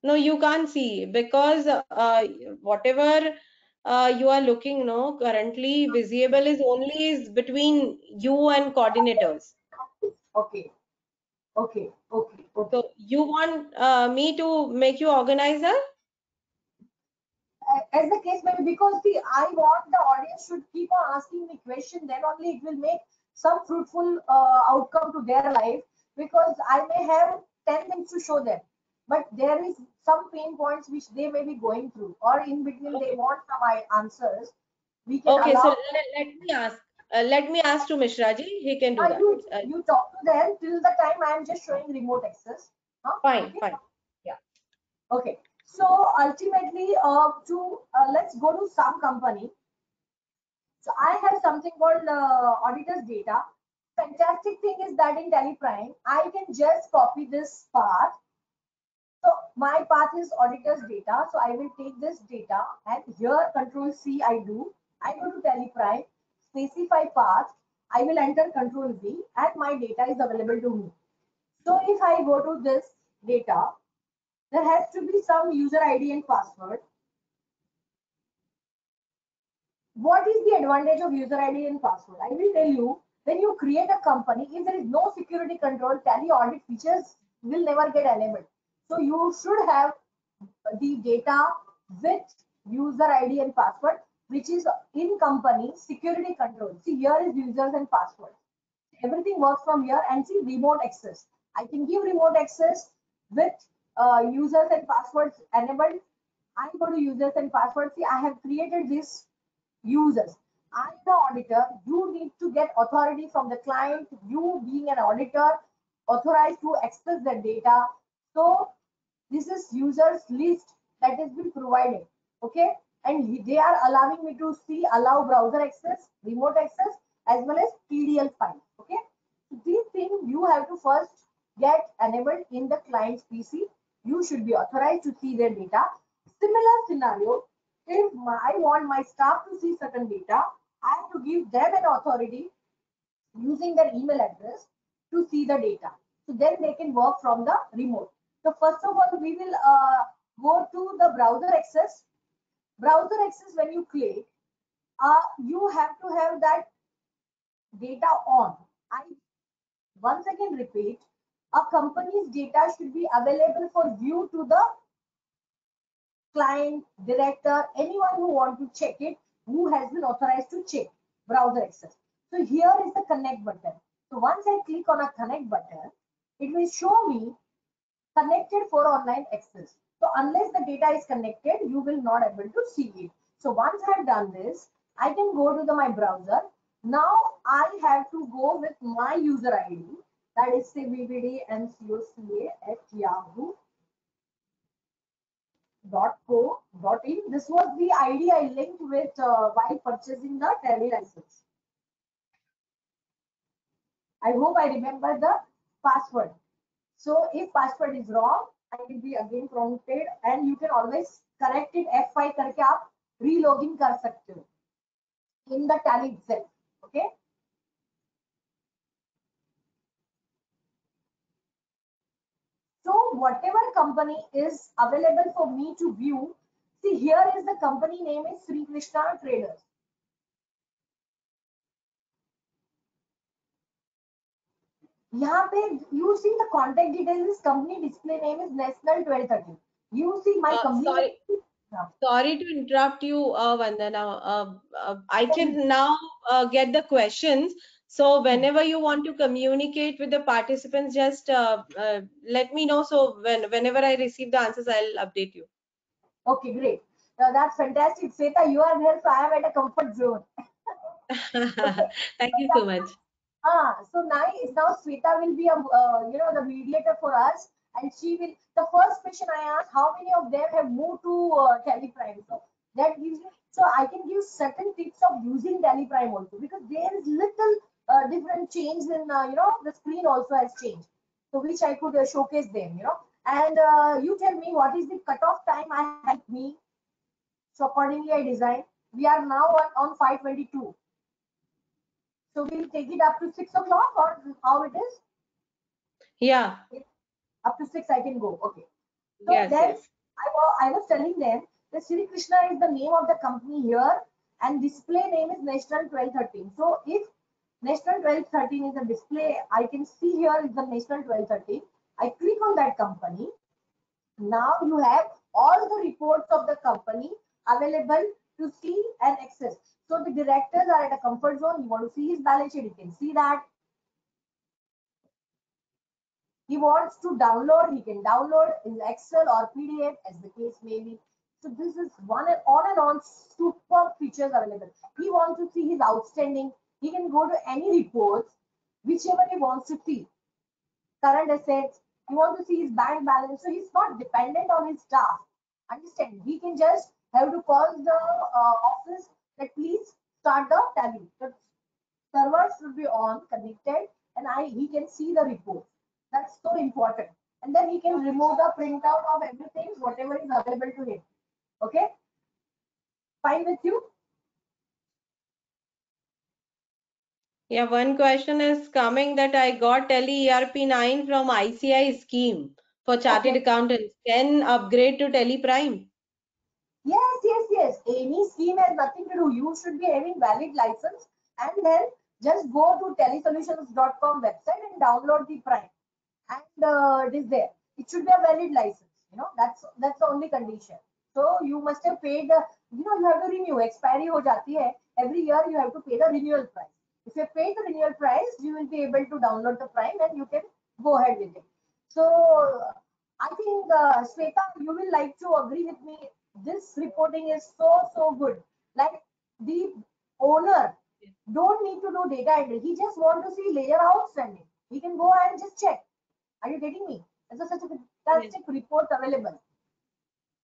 No, you can't see because whatever you are looking, currently visible is only between you and coordinators. Okay. Okay. So you want me to make you organizer? As the case may be, because see, I want the audience should keep on asking me question, then only it will make some fruitful outcome to their life, because I may have 10 things to show them, but there is some pain points which they may be going through, or in between they want some answers. We can Okay, allow. so let me ask to Mishra ji. He can do that. You talk to them till the time I am just showing remote access. Huh? Fine, Okay? fine. Yeah. Okay. So ultimately, let's go to some company. So I have something called auditor's data. Fantastic thing is that in Tally Prime, I can just copy this path. So my path is auditor's data. So I will take this data and here Control C I do. I go to Tally Prime, specify path. I will enter Control V and my data is available to me. So if I go to this data, there has to be some user ID and password. What is the advantage of user ID and password? I will tell you, when you create a company, if there is no security control, Tally audit features will never get enabled. So you should have the data with user ID and password, which is in company security control. See, here is users and passwords. Everything works from here, and see remote access. I can give remote access with users and passwords enabled. I go to users and passwords. See, I have created this users. I'm the auditor. You need to get authority from the client. You being an auditor, authorized to access the data. So this is users list that has been provided. Okay, and they are allowing me to see allow browser access, remote access, as well as PDL file. Okay, so these things you have to first get enabled in the client's PC. You should be authorized to see their data. Similar scenario, if I want my staff to see certain data, I have to give them an authority using their email address to see the data. So then they can work from the remote. So first of all, we will go to the browser access. Browser access, when you click, you have to have that data on. I once again repeat, a company's data should be available for view to the client, director, anyone who want to check it, who has been authorized to check browser access. So here is the connect button. So once I click on a connect button, it will show me connected for online access. So unless the data is connected, you will not able to see it. So once I have done this, I can go to my browser. Now I have to go with my user ID, that is cvbdncoca@yahoo.co.in. This was the ID I linked with while purchasing the Tally license. I hope I remember the password. So if password is wrong, I will be again prompted, and you can always correct it. F5 करके आप relogin कर सकते हो in the Tally itself. Okay. So whatever company is available for me to view, see here is the company name is Sri Krishna Traders. यहाँ पे you see the contact details is company display name is National 1213. You see my company. Sorry to interrupt you, Vandana. I can now get the questions. So whenever you want to communicate with the participants, just let me know. So whenever I receive the answers, I'll update you. Okay, great. That's fantastic. Sweta, you are here, so I am at a comfort zone. Thank you so much. So now Sweta will be a the mediator for us, and she will. The first question I asked, how many of them have moved to Teleprime? So that gives me. So I can give certain tips of using Teleprime also, because there is little different change in the screen also has changed, so which I could showcase them. And you tell me what is the cutoff time I have with me. So accordingly I design. We are now on 5:22. So we'll take it up to 6 o'clock, or how it is? Yeah. Up to 6 I can go. Okay. So yes, then yes. I was telling them that Sri Krishna is the name of the company here, and display name is National 1213. So if National 1213 is the display, I can see here is the National 1213. I click on that company. Now you have all the reports of the company available to see and access. So the directors are at a comfort zone. You want to see his balance sheet, you can see that. He wants to download, he can download in Excel or PDF as the case may be. So this is one and on super features available. He wants to see his outstanding. He can go to any reports, whichever he wants to see. Current assets, he wants to see his bank balance. So he's not dependent on his staff. Understand? He can just have to call the office that please start the Tally. The servers should be on, connected, and he can see the report. That's so important. And then he can remove the printout of everything, whatever is available to him. Okay? Fine with you? Yeah, one question is coming that I got Tele ERP 9 from ICI scheme for chartered accountants. Can upgrade to Tele Prime? Yes. Any scheme has nothing to do. You should be having valid license, and then just go to telesolutions.com website and download the Prime. And it is there. It should be a valid license. That's the only condition. So you must have paid. You have to renew. Expiry ho jati hai. Every year you have to pay the renewal price. If you pay the renewal price, you will be able to download the Prime and you can go ahead with it. So I think Sweta, you will like to agree with me. This reporting is so good. Like the owner don't need to do data entry. He just want to see layer outstanding. He can go and just check. Are you getting me? There's such a fantastic report available.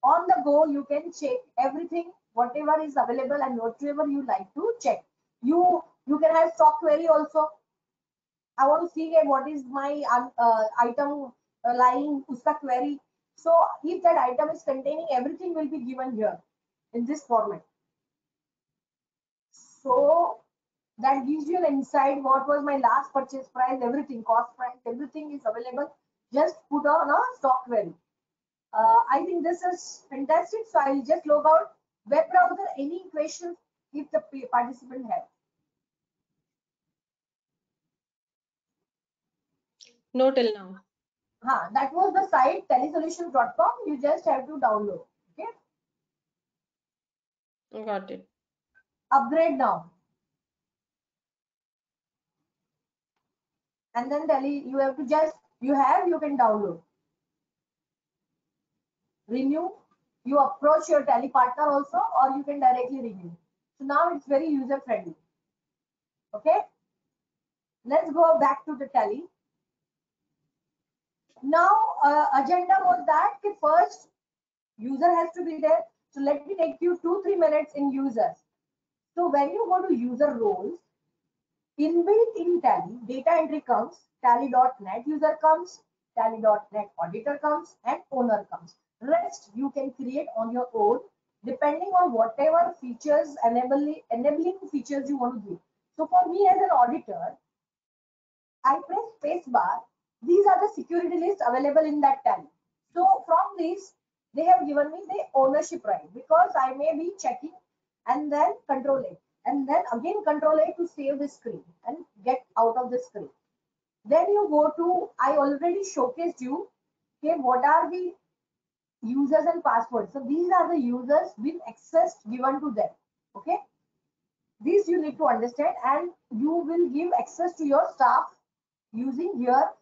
On the go, you can check everything, whatever is available and whatever you like to check. You can have stock query also. I want to see what is my item lying, uska query. So if that item is containing, everything will be given here in this format. So that gives you an insight. What was my last purchase price, everything, cost price, everything is available. Just put on a stock query. I think this is fantastic. So I'll just log out. Web browser, any questions if the participant have? No till now. That was the site telesolutions.com. You just have to download. Okay. Got it. Upgrade now. And then Tally, you have to just, you can download. Renew, you approach your Tally partner also, or you can directly renew. So now it's very user friendly. Okay. Let's go back to the Tally. Now, agenda was that first user has to be there. So let me take you 2-3 minutes in users. So when you go to user roles, inbuilt in Tally, data entry comes, tally.net user comes, tally.net auditor comes, and owner comes. Rest you can create on your own depending on whatever features, enabling features you want to give. So for me as an auditor, I press space bar. These are the security lists available in that Tally. So from this, they have given me the ownership right because I may be checking and then control A and then again control A to save the screen and get out of the screen. Then you go to, I already showcased you, okay, what are the users and passwords. So these are the users with access given to them. Okay. These you need to understand, and you will give access to your staff using your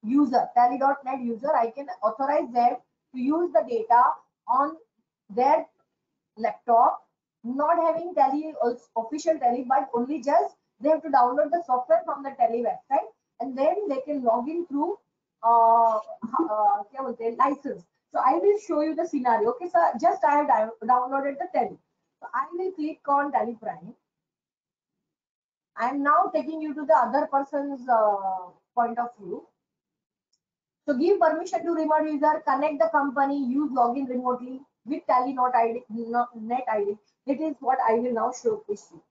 user, tally.net user. I can authorize them to use the data on their laptop, not having Tally official Tally, but only just they have to download the software from the Tally website, and then they can log in through license. So I will show you the scenario. Okay, so just I have downloaded the Tally. So I will click on Tally Prime. I am now taking you to the other person's point of view. So give permission to remote user, connect the company, use login remotely with Tally not ID, net ID. It is what I will now showcase you.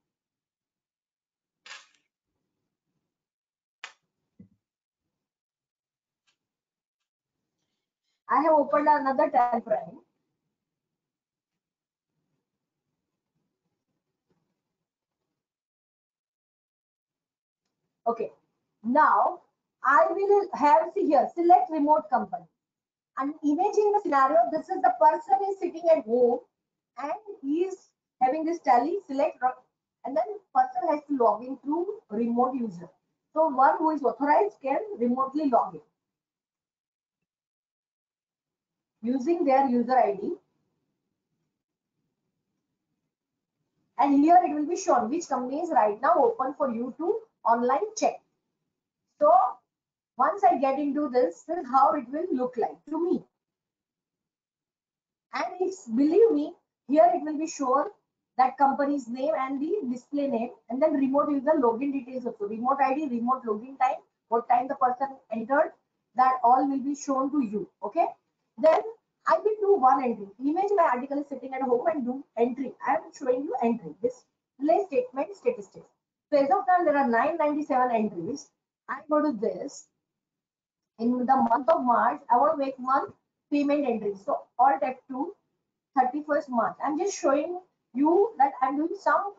I have opened another Tally Prime. Okay. Now I will have, see here, select remote company. And imagine the scenario, this is the person is sitting at home and he is having this Tally, select, and then person has to log in through remote user. So one who is authorized can remotely log in using their user ID. And here it will be shown which company is right now open for you to online check. So once I get into this is how it will look like to me. And it's, believe me, here it will be shown that company's name and the display name, and then remote user login details also, remote ID, remote login time, what time the person entered, that all will be shown to you. Okay. Then I will do one entry. Imagine my article is sitting at home and do entry. I am showing you entry. Display statement statistics. So as of now, there are 997 entries. I go to this. In the month of March, I want to make one payment entry. So Alt F2, 31st March. I'm just showing you that I'm doing some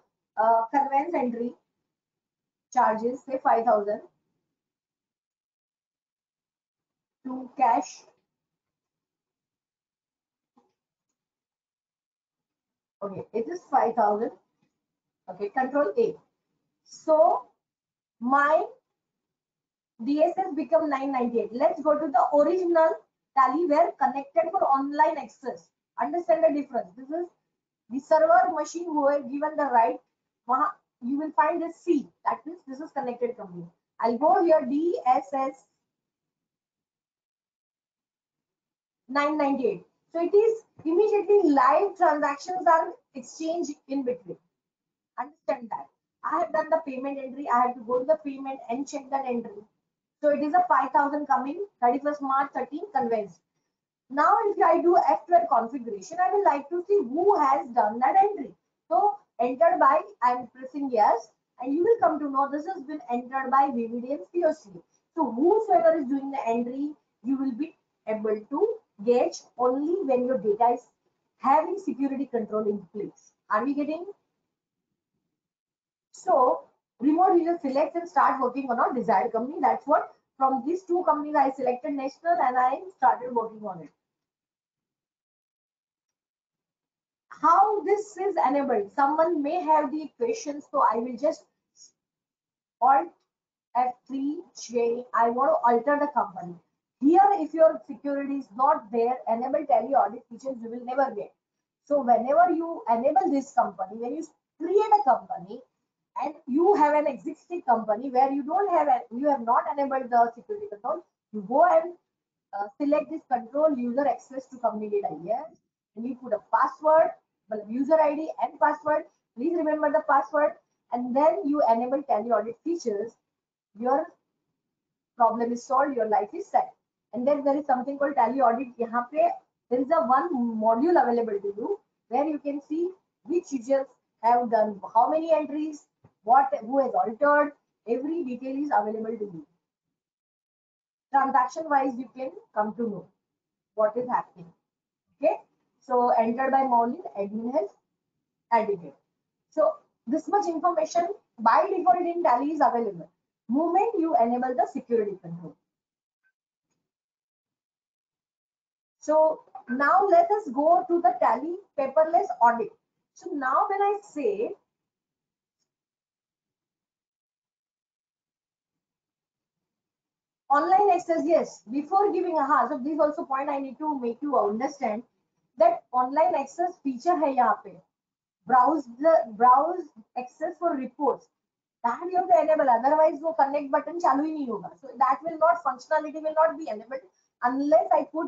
conveyance entry charges, say 5,000 to cash. Okay, it is 5,000. Okay, control A. So my DSS become 998. Let's go to the original Tally where connected for online access. Understand the difference. This is the server machine who have given the right. You will find this C. That means this is connected company. I'll go here DSS 998. So it is immediately live transactions are exchanged in between. Understand that. I have done the payment entry. I have to go to the payment and check that entry. So it is a 5,000 coming 31st March 13 conveyance. Now if I do F12 configuration, I will like to see who has done that entry. So entered by, I am pressing yes, and you will come to know this has been entered by Vividians POC. So whosoever is doing the entry, you will be able to gauge only when your data is having security control in place. Are we getting? So remote user selects and start working on a desired company. That's what from these two companies I selected national and I started working on it. how this is enabled. Someone may have the questions, so I will just Alt F3 change. I want to alter the company. Here, if your security is not there, enable tally audit features you will never get. So whenever you enable this company, when you create a company and you have an existing company where you don't have you have not enabled the security control, you go and select this control user access to company data. Yes, and you put a password, well, user ID and password. Please remember the password, and then you enable tally audit features. Your problem is solved, your life is set. And then there is something called tally audit. Here there is a one module available to you where you can see which users have done how many entries, who has altered. Every detail is available to you. Transaction wise, you can come to know what is happening. Okay, so entered by Maulid, admin has added it. So this much information by default in Tally is available. Moment you enable the security control. So now let us go to the Tally paperless audit. So now when I say online access, yes, before giving a so this also point I need to make you understand that online access feature hai yahan pe. Browse access for reports. That you have to enable, otherwise वो connect button चालू ही नहीं होगा. So that will not, functionality will not be enabled unless I put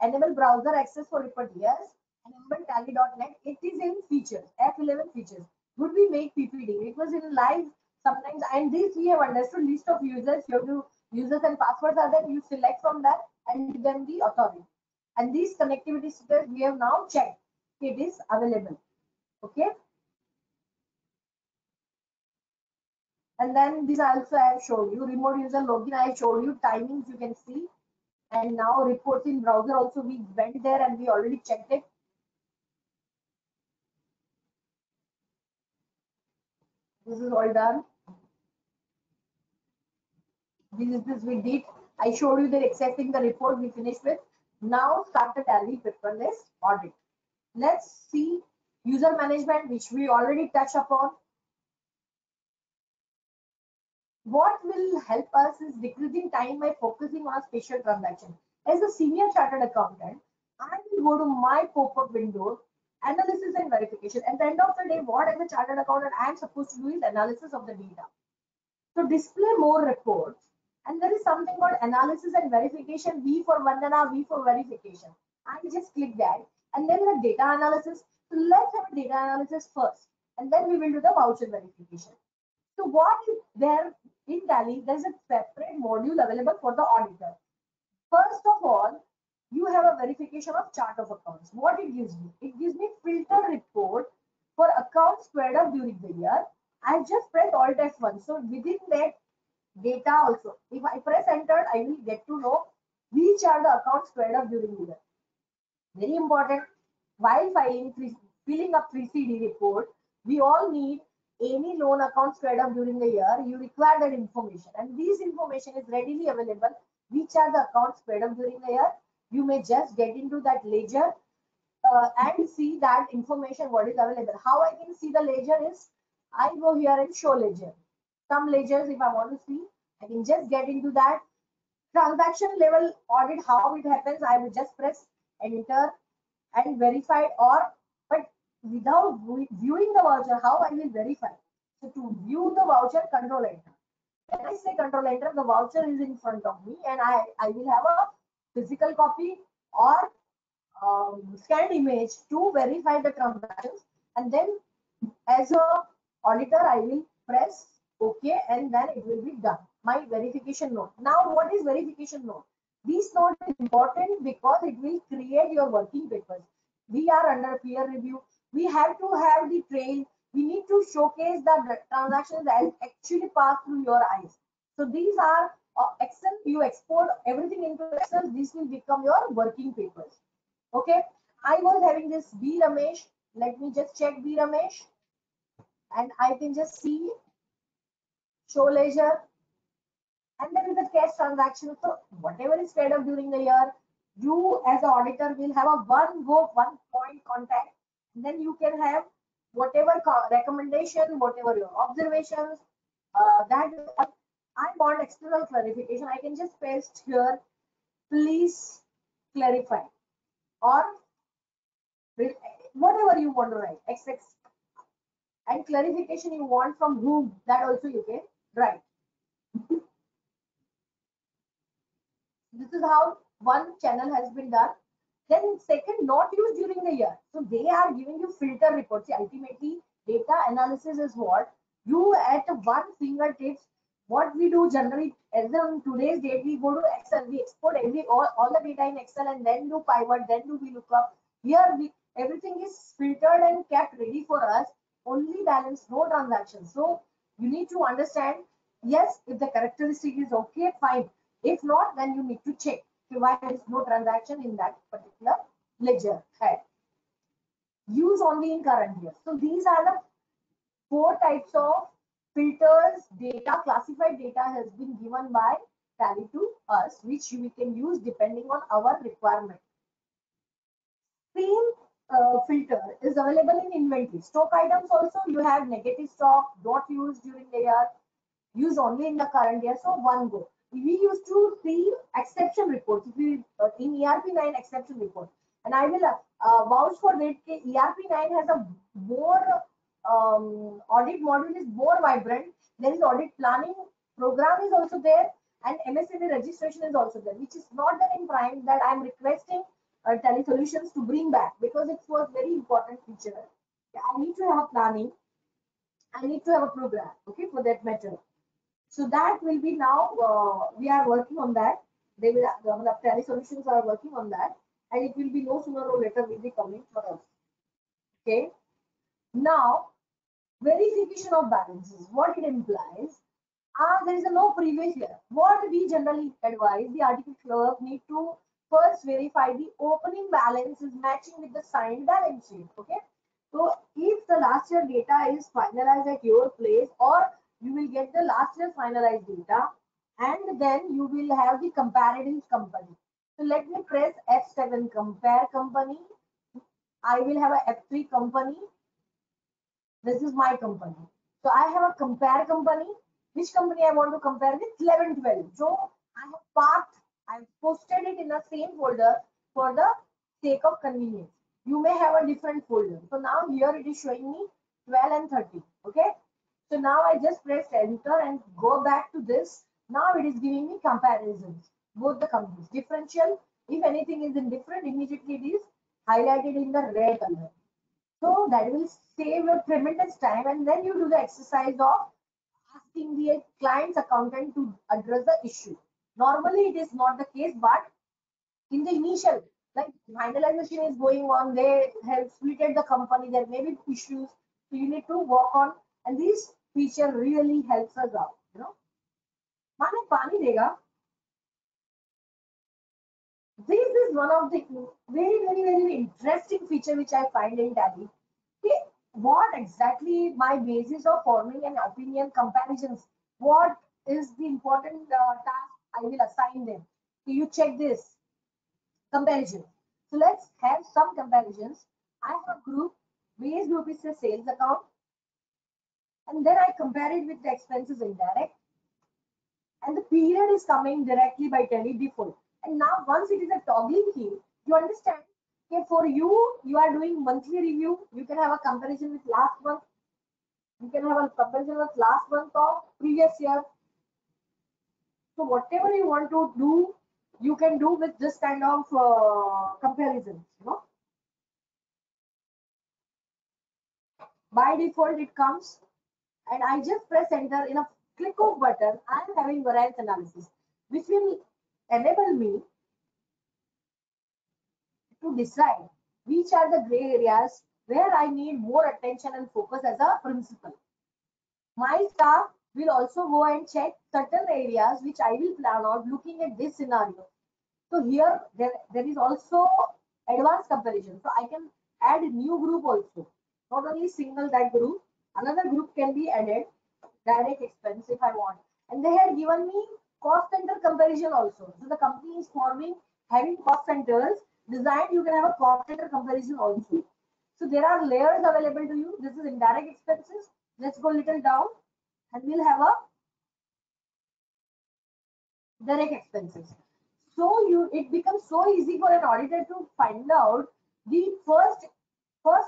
enable browser access for report. Yes, enable tally.net. It is in features, F11 features. Would we make PPT? It was in live sometimes, and this we have understood list of users. You have to users and passwords are there. You select from that and give them the authority. And these connectivity status we have now checked. It is available. Okay. And then this also I have shown you remote user login. I have showed you timings you can see, and now reports in browser also we went there and we already checked it. This is all done. This we did. I showed you that accessing the report we finished with. Now start the Tally paperless audit. Let's see user management, which we already touched upon. What will help us is decreasing time by focusing on a special transaction. As a senior chartered accountant, I will go to my pop-up window, analysis and verification. At the end of the day, what as a chartered accountant I am supposed to do is analysis of the data. So display more reports, and there is something called analysis and verification. V for Vandana, V for verification. I just click that, and then the data analysis. So let's have a data analysis first, and then we will do the voucher verification. So what is there in Tally? There is a separate module available for the auditor. First of all, you have a verification of chart of accounts. What it gives me? It gives me filter report for accounts squared up during the year. I just press Alt F1. So within that data also, if I press enter, I will get to know which are the accounts squared up during the year. Very important. While filling up 3CD report, we all need any loan account squared up during the year. You require that information, and this information is readily available. Which are the accounts squared up during the year? You may just get into that ledger and see that information what is available. How I can see the ledger is I go here and show ledger. Some ledgers, if I want to see, I can just get into that. Transaction level audit, how it happens, I will just press enter and verify, or but without viewing the voucher, how I will verify? So to view the voucher, control enter. When I say control enter, the voucher is in front of me, and I will have a physical copy or scanned image to verify the transactions, and then as a auditor I will press OK, and then it will be done. My verification note. Now what is verification note? This note is important because it will create your working papers. We are under peer review. We have to have the trail. We need to showcase the transactions that actually pass through your eyes. So these are Excel. You export everything into Excel. This will become your working papers. Okay. I was having this B Ramesh. Let me just check B Ramesh, and I can just see show ledger, and there is a cash transaction. So whatever is paid up during the year, you as an auditor will have a one point contact, Then you can have whatever recommendation, whatever your observations, that is all. I want external clarification. I can just paste here, please clarify, or whatever you want to write, XX, and clarification you want from whom, that also you can write. This is how one channel has been done. Then second, not used during the year. So they are giving you filter reports. See, ultimately, data analysis is what you at one fingertips. What we do generally, as on today's date, we go to Excel, we export all the data in Excel and then do pivot, then do we look up. Here, everything is filtered and kept ready for us. Only balance, no transactions. So you need to understand. Yes, if the characteristic is okay, fine. If not, then you need to check why there is no transaction in that particular ledger head. Use only in current year. So these are the 4 types of filters. Data, classified data has been given by Tally to us, which we can use depending on our requirement. Same filter is available in inventory. Stock items also, you have negative stock, not used during the year, use only in the current year. So one go. We used to see exception reports. If we in ERP9 exception report, and I will vouch for that. ERP9 has a more audit module is more vibrant. There is audit planning program is also there, and MSME registration is also there, which is not there in Prime. That I am requesting Tele Solutions to bring back because it was very important feature. I need to have a planning. I need to have a program. Okay, for that matter. So that will be now, we are working on that. They will, the Tele Solutions are working on that, and it will be no sooner or later will be coming for us. Okay. Now, verification of balances, what it implies. There is a no previous year. What we generally advise the article clerk need to first verify the opening balance is matching with the signed balance sheet. Okay. So if the last year data is finalized at your place, or you will get the last year finalized data, and then you will have the comparative company. So let me press F7, compare company. I will have a F3 company. This is my company. So I have a compare company. Which company I want to compare with? 11, 12. So I have I've posted it in the same folder for the sake of convenience. You may have a different folder. So now here it is showing me 12 and 30. Okay. So now I just press enter and go back to this. Now it is giving me comparisons. Both the companies. Differential. If anything is indifferent, immediately it is highlighted in the red color. So that will save a tremendous time, and then you do the exercise of asking the client's accountant to address the issue. Normally it is not the case, but in the initial, like finalization is going on, they have splitted the company, there may be issues, so you need to work on, and this feature really helps us out. Mane pani dega. This is one of the very interesting feature which I find in Tally. Okay, what exactly my basis of forming an opinion comparisons? What is the important task I will assign them? So you check this comparison. So let's have some comparisons. I have a group, base group is a sales account, and then I compare it with the expenses indirect, and the period is coming directly by Tele default. And now once it is a toggling key, you understand. Okay, for you, you are doing monthly review. You can have a comparison with last month. You can have a comparison with last month or previous year. So whatever you want to do, you can do with this kind of comparisons. By default, it comes, and I just press enter. In a click of button, I am having variance analysis, which will enable me to decide which are the gray areas where I need more attention and focus as a principal. My staff will also go and check certain areas which I will plan out looking at this scenario. So here there is also advanced comparison. So I can add a new group also. Not only single that group, another group can be added, direct expense if I want. And they have given me cost center comparison also. So the company is having cost centers designed, you can have a cost center comparison also. So there are layers available to you. This is indirect expenses. Let's go little down and we'll have a direct expenses. So it becomes so easy for an auditor to find out the first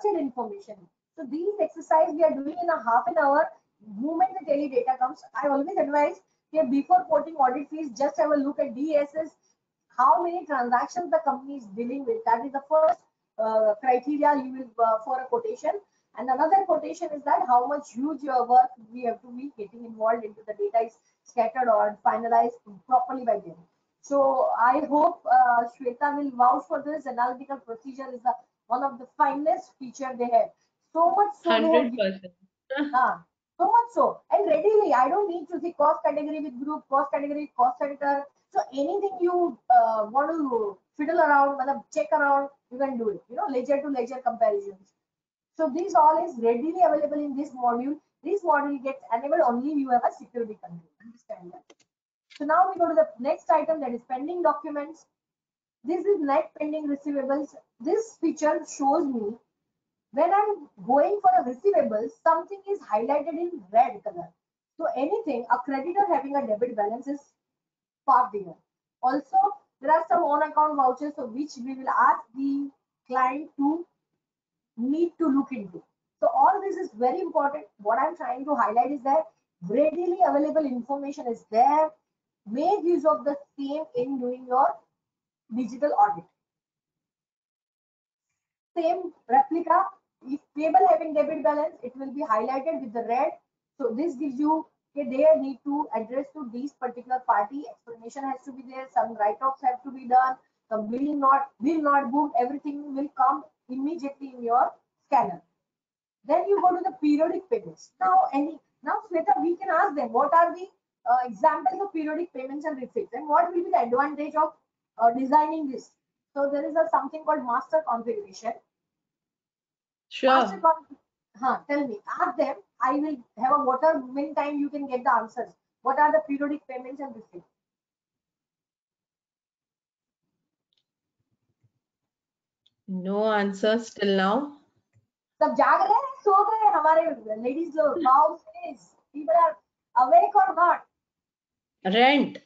aid information. So these exercise we are doing in a half an hour. Moment the daily data comes, I always advise that before quoting audit fees, just have a look at DSS, how many transactions the company is dealing with. That is the first criteria you will for a quotation. And another quotation is that how much huge work we have to be getting involved into the data is scattered or finalized properly by them. So I hope Shweta will vouch for this. Analytical procedure is one of the finest feature they have. So much so 100%. so much so, and readily, I don't need to see cost category with group, cost category with cost center. So anything you want to fiddle around, check around, you can do it. You know, ledger to ledger comparisons. So this all is readily available in this module. This module gets enabled only if you have a security control. Understand that? So now we go to the next item, that is pending documents. This is net pending receivables. This feature shows me when I'm going for a receivable, something is highlighted in red color. So anything, a creditor having a debit balance is parked here. Also, there are some on account vouchers, so which we will ask the client to need to look into. So all this is very important. What I'm trying to highlight is that readily available information is there. Make use of the same in doing your digital audit. Same replica, if payable having debit balance, it will be highlighted with the red. So this gives you, okay, they need to address to this particular party, explanation has to be there, some write-offs have to be done, some will not book, everything will come immediately in your scanner. Then you go to the periodic payments. Now Sweta, we can ask them what are the examples of periodic payments and receipts, and what will be the advantage of designing this. So there is something called master configuration. Sure. Tell me, ask them. I will have a water. Meantime, you can get the answers. What are the periodic payments and receipts? No answers till now. सब जाग रहे हैं, सो गए हमारे ladies लोग. Wow, says people are awake or not? Rent.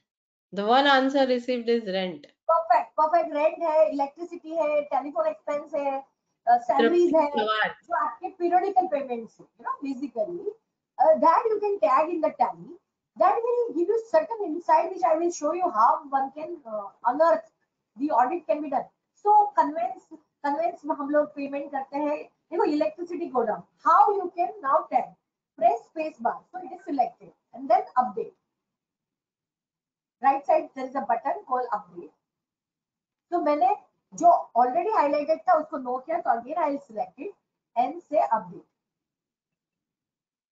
The one answer received is rent. Perfect. Rent है, electricity है, telephone expense है, salaries है, जो आपके periodical payments है, you know, basically that you can tag in the tally. That will give you certain insight, which I will show you how one can unearth the audit can be done. So conveyance में हम लोग payment करते हैं. देखो, electricity go down. How you can now tag? Press space bar, so it is selected, and then update. Right side there is a button called update. So मैंने जो already highlighted था उसको नो किया, तो again I will select it and say update.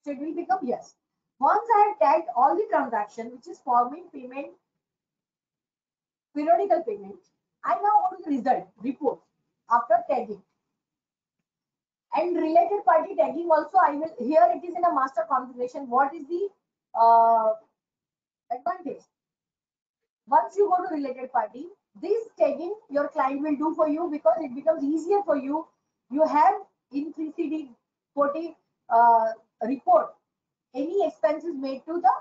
So it will become yes. Once I have tagged all the transaction which is forming payment, periodical payment, I now go to the result report after tagging. And related party tagging also, I will, here it is in a master configuration. What is the advantage? Once you go to related party, this tagging your client will do for you, because it becomes easier for you. You have in 3CD 40 report any expenses made to the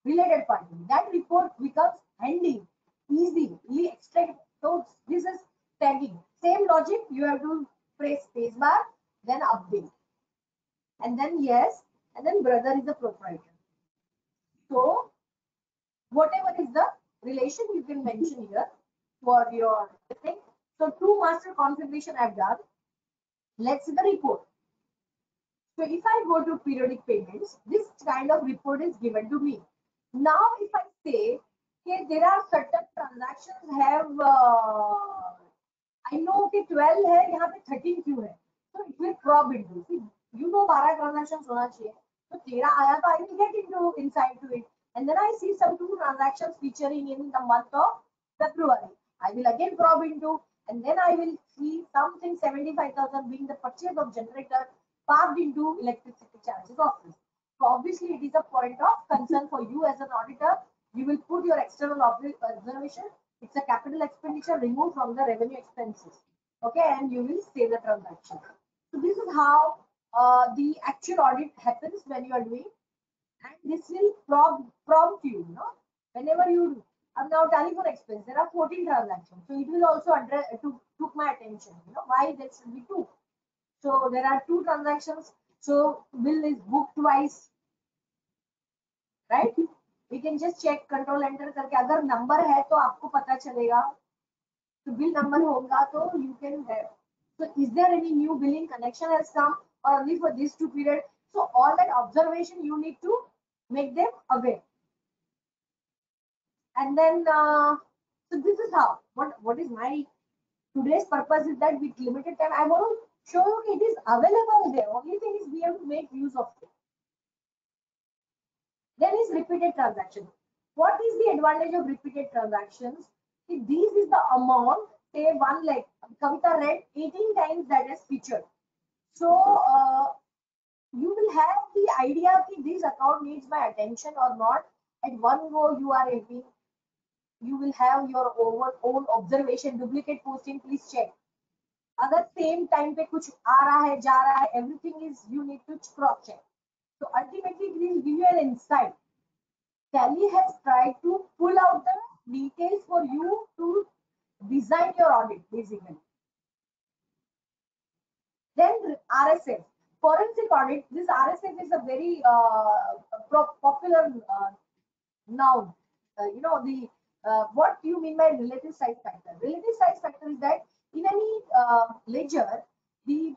related party. That report becomes handy, easy, extract. So this is tagging. Same logic, you have to press space bar, then update, and then yes, and then brother is the proprietor. So whatever is the relation you can mention here for your thing. So two master configuration I've done. Let's see the report. So if I go to periodic payments, this kind of report is given to me. Now if I say, okay, there are certain transactions have I know कि 12 है, यहाँ पे 13 क्यों है? So it will crop into. See, you know 12 transactions होना चाहिए. तो 13 आया तो I will get into inside to it. And then I see some 2 transactions featuring in the month of February. I will again probe into, and then I will see something 75,000 being the purchase of generator parked into electricity charges office. So obviously it is a point of concern for you as an auditor. You will put your external observation. It's a capital expenditure removed from the revenue expenses. Okay, and you will save the transaction. So So this is how the actual audit happens when you are doing, and this will prompt you, whenever you now telephone expense, there are 14 transactions, so it will also address took my attention, why there should be two. So there are two transactions, so bill is booked twice, right? We can just check control enter करके अगर number है तो आपको पता चलेगा, तो bill number होगा तो you can have. So is there any new billing connection has come or only for these two periods? So all that observation you need to make them aware. And then so this is how what is my today's purpose is that with limited time I want to show you it is available there. Only thing is we have to make use of it. Then is repeated transaction. What is the advantage of repeated transactions? If this is the amount, say one like Kavita read 18 times that is featured. So you will have the idea that this account needs my attention or not. At one go you are having, you will have your own observation, duplicate posting, please check. अगर same time पे कुछ आ रहा है जा रहा है, everything is you need to cross check. So ultimately it will give you an insight. Tally has tried to pull out the details for you to design your audit basically. Then RSF, forensic audit. This RSF is a very popular noun. What do you mean by relative size factor? Relative size factor is that in any ledger, the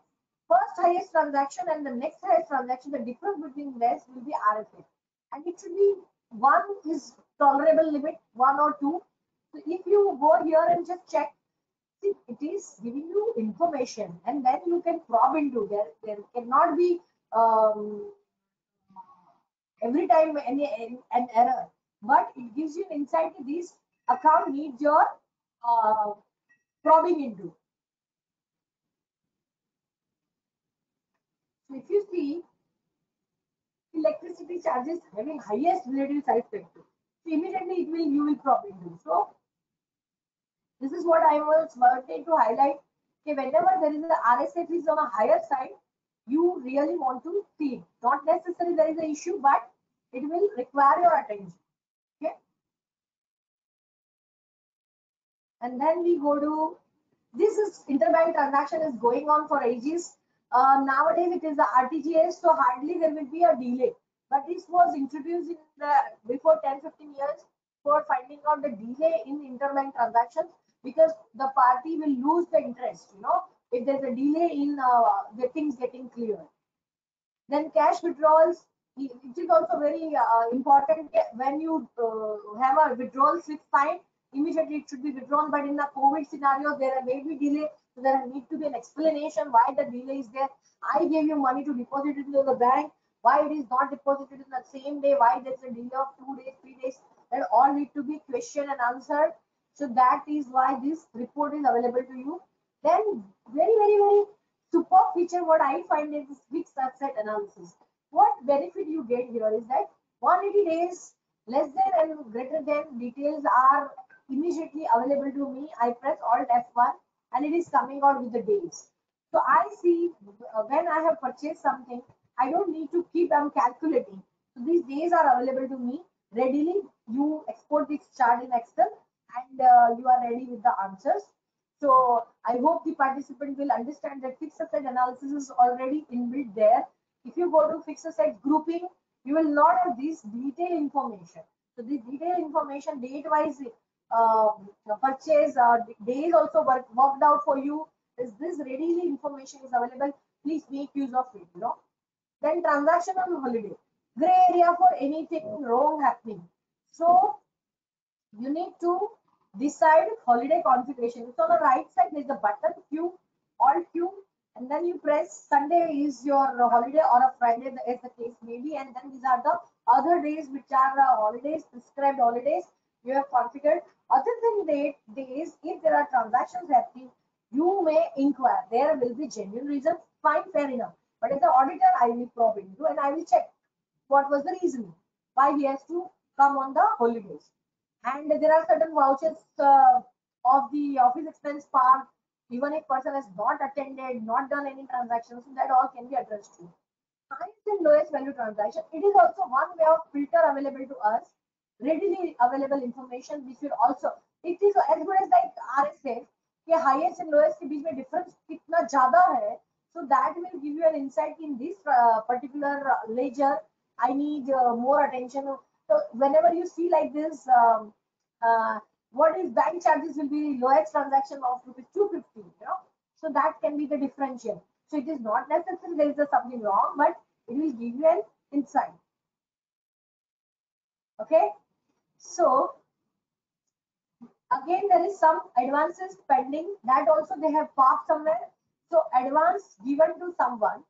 first highest transaction and the next highest transaction, the difference between this will be RSF, and it should be one is tolerable limit, one or two. So if you go here and just check, see, it is giving you information, and then you can probe into there cannot be every time an error, but it gives you insight that this account needs your probing into. So if you see electricity charges having highest relative size factor, so immediately you will probe into. So this is what I was wanting to highlight. Okay, whenever there is a RSF is on a higher side, you really want to see it. Not necessarily there is an issue, but it will require your attention. Okay. And then we go to, this is interbank transaction is going on for ages. Nowadays it is the RTGS, so hardly there will be a delay. But this was introduced in the before 10-15 years for finding out the delay in interbank transactions, because the party will lose the interest, if there's a delay in the things getting clear. Then cash withdrawals, it is also very important. When you have a withdrawal slip signed, immediately it should be withdrawn. But in the COVID scenario, there may be delay, so there needs to be an explanation why the delay is there. I gave you money to deposit it into the bank, why it is not deposited in the same day, why there is a delay of 2 days, 3 days. That all need to be questioned and answered. So that is why this report is available to you. Then very, very, very super feature what I find is this fixed asset analysis. What benefit you get here is that 180 days less than and greater than details are immediately available to me. I press Alt F1 and it is coming out with the days. So I see when I have purchased something, I don't need to keep calculating. So these days are available to me readily. You export this chart in Excel and you are ready with the answers. So I hope the participant will understand that fixed asset analysis is already inbuilt there. If you go to fixed asset grouping, you will not have this detailed information. So this detailed information, date-wise purchase, days also worked out for you. Is this readily information is available? Please make use of it. Then transaction on holiday, gray area for anything wrong happening. So you need to decide holiday configuration. So on the right side there is a button Q, Alt Q, and then you press Sunday is your holiday or a Friday as the case may be, and then these are the other days which are holidays, prescribed holidays you have configured. Other than that days, if there are transactions happening, you may inquire. There will be genuine reason, fine, fair enough. But as the auditor, I will probe into and I will check what was the reason why he has to come on the holidays. And there are certain vouchers of the office expense part. Even if person has not attended, not done any transactions, so that all can be addressed to. Highest and lowest value transaction. It is also one way of filter available to us, readily available information, which will also, it is as good as like RS says, कि highest and lowest के बीच में difference कितना ज़्यादा है, so that will give you an insight in this particular ledger. I need more attention. So whenever you see like this, what is bank charges will be lowest transaction of rupees 250, you know, so that can be the differential. So it is not necessary there is something wrong, but it will give you an insight. Okay, so again there is some advances pending, that also they have parked somewhere. So advance given to someone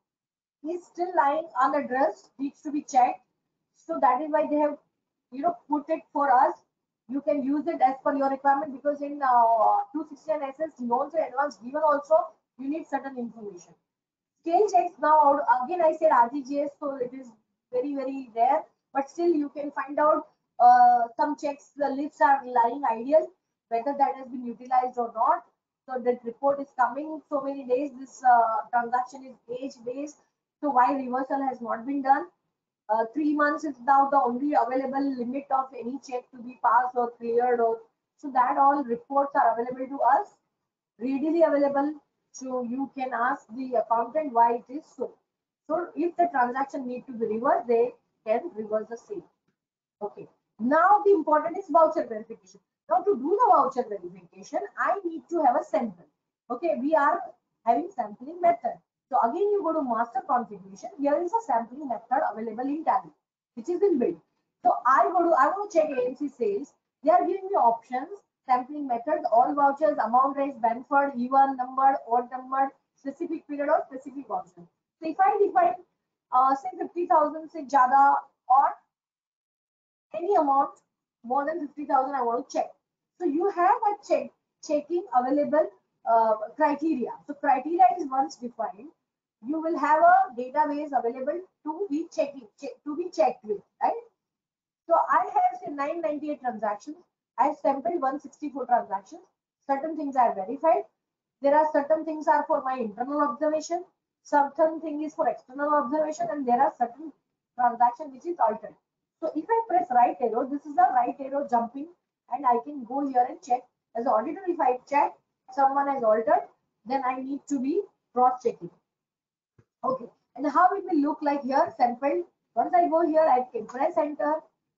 is still lying unaddressed, needs to be checked. So that is why they have, you know, put it for us. You can use it as per your requirement, because in 269 SS loans and advance given also you need certain information. Scale checks now, again I said RTGS, so it is very rare, but still you can find out some checks, the lists are lying ideal, whether that has been utilized or not. So that report is coming so many days, this transaction is age based, so why reversal has not been done. 3 months is now the only available limit of any check to be passed or cleared, or so that all reports are available to us, readily available. So you can ask the accountant why it is so. So if the transaction need to be reversed, they can reverse the same. Okay. Now the important is voucher verification. Now to do the voucher verification, I need to have a sample. Okay, we are having sampling method. So again, you go to master configuration. Here is a sampling method available in Tally, which is inbuilt. So I want to check AMC sales. They are giving me options, sampling methods, all vouchers, amount raised, Benford, even numbered, odd numbered, specific period or specific voucher. So if I define say 50,000 से ज़्यादा or any amount more than 50,000 I want to check. So you have a checking available criteria. So criteria is once defined, you will have a database available to be to be checked with, right? So I have say 998 transactions. I have sampled 164 transactions. Certain things are verified. There are certain things are for my internal observation. Certain thing is for external observation, and there are certain transaction which is altered. So if I press right arrow, this is the right arrow jumping, and I can go here and check. As auditor, if I check someone has altered, then I need to be cross checking. Okay, and how it will look like here, sampled. Once I go here, I can press enter,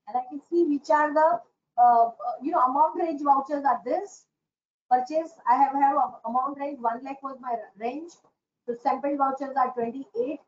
and I can see which are the amount range vouchers are this. Purchase, I have amount range 1 lakh was my range. So sampled vouchers are 28.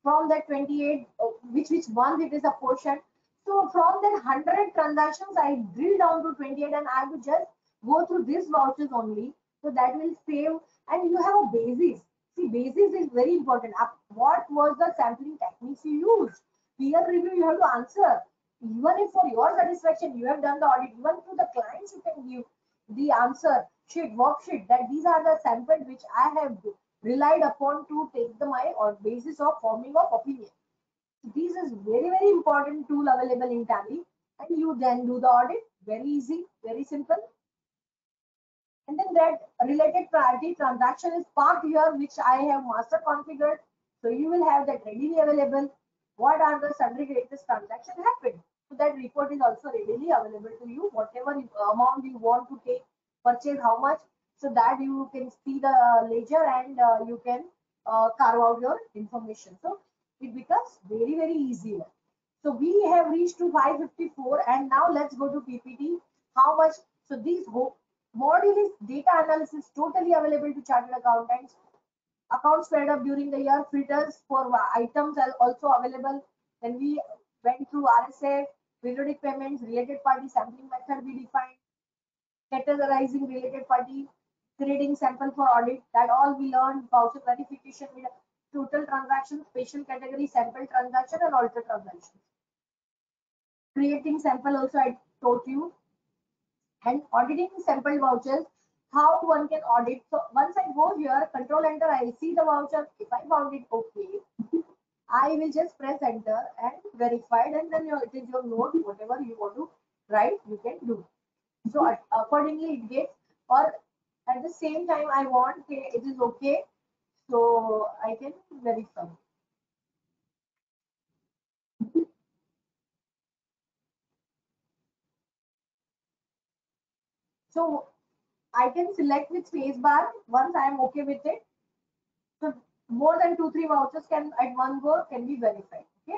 From that 28, which month it is a portion. So from that 100 transactions, I drill down to 28, and I will just go through these vouchers only. So that will save, and you have a basis. See, basis is very important. What was the sampling techniques you used? Peer review you have to answer. Even if for your satisfaction you have done the audit, even to the clients you can give the answer sheet, worksheet, that these are the samples which I have relied upon to take my or basis of forming of opinion. This is very important tool available in Tally, and you then do the audit. Very easy, very simple. And then that related priority transaction is parked here, which I have master configured. So you will have that readily available. What are the sundry greatest transactions happened? So that report is also readily available to you. Whatever amount you want to take, purchase how much, so that you can see the ledger, and you can carve out your information. So it becomes very easier. So we have reached to 554, and now let's go to PPT. How much? So these module is data analysis, totally available to chartered accountants. Accounts spread up during the year, filters for items are also available. Then we went through RSA, periodic payments, related party sampling method we defined, categorizing related party, creating sample for audit, that all we learned, voucher verification with total transactions, special category, sample transaction, and alter transactions. Creating sample also I taught you, and auditing sample vouchers, how one can audit. So once I go here, control enter, I see the voucher. If I found it okay, I will just press enter and verify, and then it is your note, whatever you want to write, you can do. So accordingly it gets, or At the same time, I want it is okay, so I can verify. So I can select with space bar once I am okay with it. So more than 2-3 vouchers can at one go can be verified. Okay.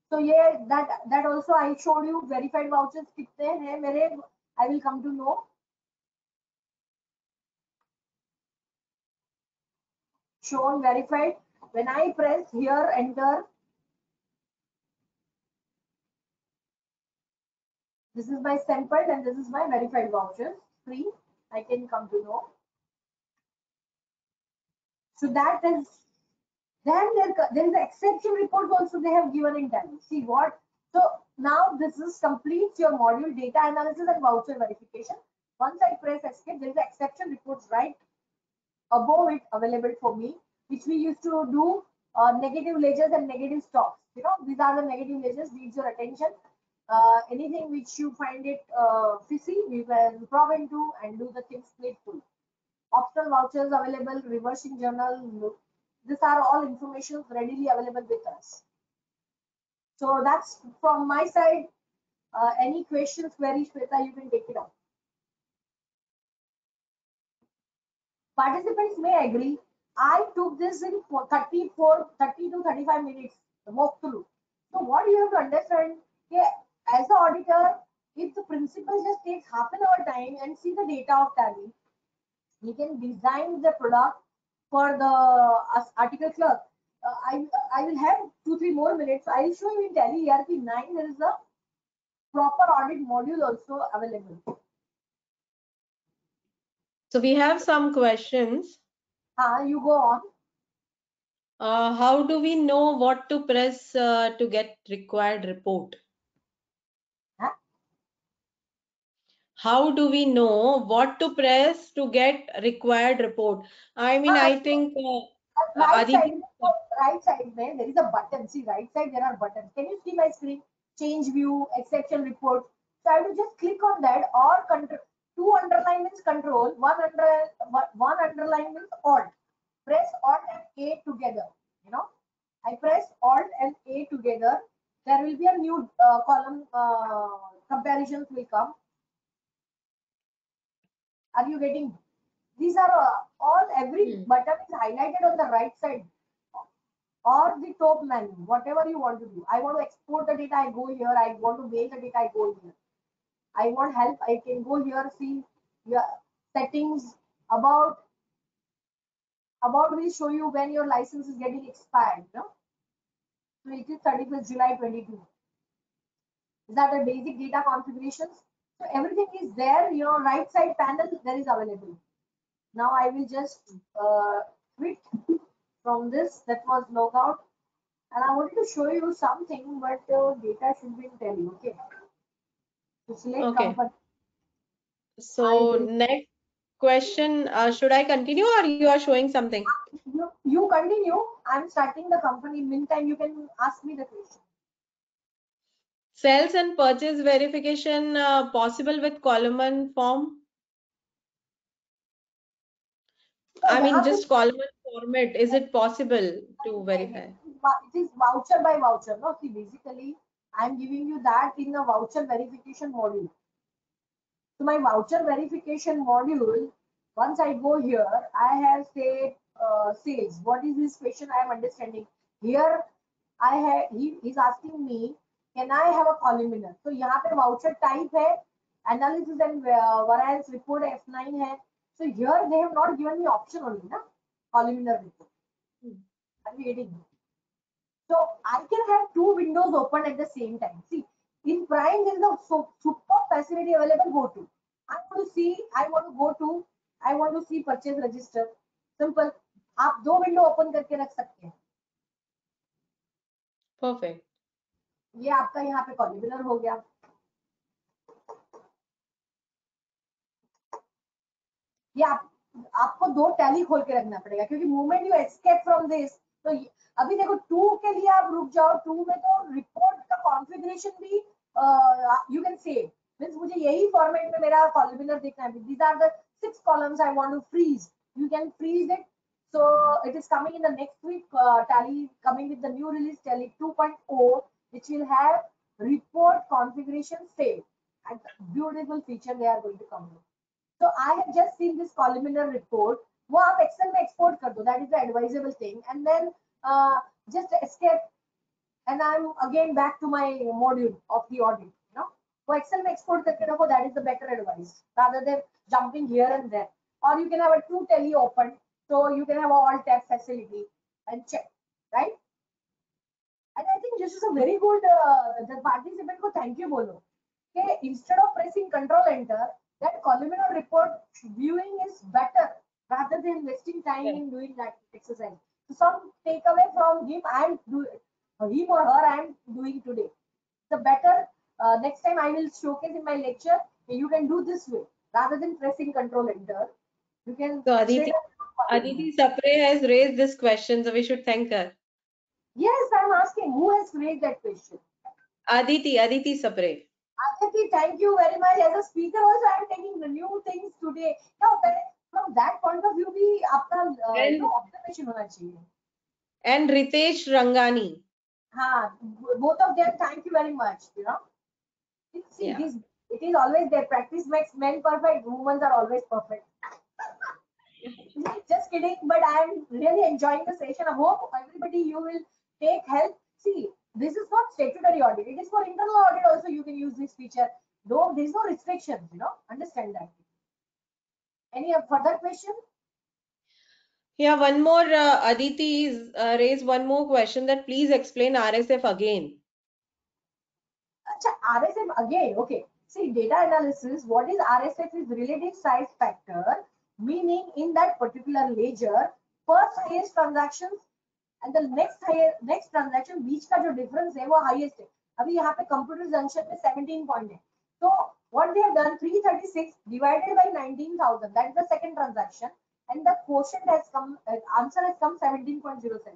So yeah, that also I showed you verified vouchers कितने हैं मेरे. I will come to know. Shown verified. When I press here enter, this is my sampled and this is my verified vouchers. Free. I can come to know. So that is. Then there is an exception report also they have given in time. See what? So now this is completes your module data analysis and voucher verification. Once I press escape, there is an exception reports right above it available for me, which we used to do negative ledgers and negative stocks. You know, these are the negative ledgers, needs your attention. Anything which you find it fishy, we will probe into and do the things needful. Optional vouchers available, reversing journal. These are all information readily available with us. So that's from my side. Any questions, queries, Shweta, you can take it up. Participants may agree. I took this in 30 to 35 minutes, the walkthrough. So what you have to understand, as an auditor, if the principal just takes half an hour time and see the data of Tally, he can design the product for the article clerk. I will have 2-3 more minutes. I will show you in Tally ERP 9 there is a proper audit module also available. So we have some questions. You go on. How do we know what to press to get required report? Huh? How do we know what to press to get required report? I mean, I think Right Aditi. side there is a button. See, right side there are buttons. Can you see my screen? Change view, exception report. So I will just click on that, or control. 2 underline means control, one underline means alt. Press alt and A together. You know, I press alt and A together. There will be a new column. Comparisons will come. Are you getting? These are every button is highlighted on the right side or the top menu, whatever you want to do. I want to export the data, I go here. I want to mail the data, I go here. I want help, I can go here, see your settings. About will show you when your license is getting expired. No? So it is 31st July 22. These are the basic data configurations. So everything is there. Your right side panel there is available. Now I will just quit from this. That was logout. And I wanted to show you something, but data should be in Tally. Okay. So select company. So next question, should I continue or you are showing something? You continue. I'm starting the company. Meantime, you can ask me the question. Sales and purchase verification possible with column form? I mean, just column format. Is it possible to verify? It is voucher by voucher. No, see, basically, I'm giving you that in the voucher verification module. So my voucher verification module, once I go here, I have said sales. What is this question I am understanding? Here, he's asking me, can I have a columnar? So यहाँ पे voucher type है, analysis and variance report F9 है. So here they have not given me option only, na? Columnar report. Are you getting it? So I can have 2 windows open at the same time. See, in Prime there is a super facility available. Go to. I want to see purchase register. Simple. आप 2 window open करके रख सकते हैं. Perfect. ये आपका यहाँ पे columnar हो गया. ये आपको 2 टैली खोल के रखना पड़ेगा क्योंकि movement you escape from this. तो अभी देखो 2 के लिए आप रुक जाओ. 2 में तो रिपोर्ट का कॉन्फ़िगरेशन भी you can save. Means मुझे यही format में मेरा columnar देखना है. These are the 6 columns I want to freeze. You can freeze it. So it is coming in the next week. Tally coming with the new release Tally 2.0, which will have report configuration save. And beautiful feature they are going to come with. So I have just seen this columnar report. वो आप Excel में export कर दो. That is the advisable thing. And then just escape. And I'm again back to my module of the audit. You know, so Excel में export करके रखो. That is the better advice rather than jumping here and there. Or you can have a two tally open, so you can have all tab facility and check, right? And I think this is a very good. The participant को thank you बोलो. Okay, instead of pressing Control Enter, that columnar report viewing is better rather than wasting time in doing that exercise. So some takeaway from him and him or her I am doing today. The better next time I will showcase in my lecture. You can do this way rather than pressing Control Enter. You can. So Aditi Sapre has raised this question, so we should thank her. Yes, I'm asking who has raised that question. Aditi Sapre. Aditi, thank you very much. As a speaker, also I'm taking the new things today. Now, from that point of view, भी आपका observation होना चाहिए. And Ritesh Rangani. हाँ, both of them. Thank you very much. You know, see, it is always there. Practice makes men perfect. Women are always perfect. Just kidding, but I'm really enjoying the session. I hope everybody you will take help. See, this is not statutory audit. It is for internal audit also. You can use this feature. Though there is no restrictions. You know, understand that. Any further question? Yeah, one more. Aditi is raised one more question that please explain RSF again. Achha, RSF again. Okay. See, data analysis. What is RSF? Is relative size factor, meaning in that particular ledger, first highest transactions and the next transaction बीच का जो difference है वो highest है. अभी यहाँ पे computer junction में 17 point है. So what they have done 336 divided by 19,000. That is the second transaction, and the quotient has come. Answer has come 17.07.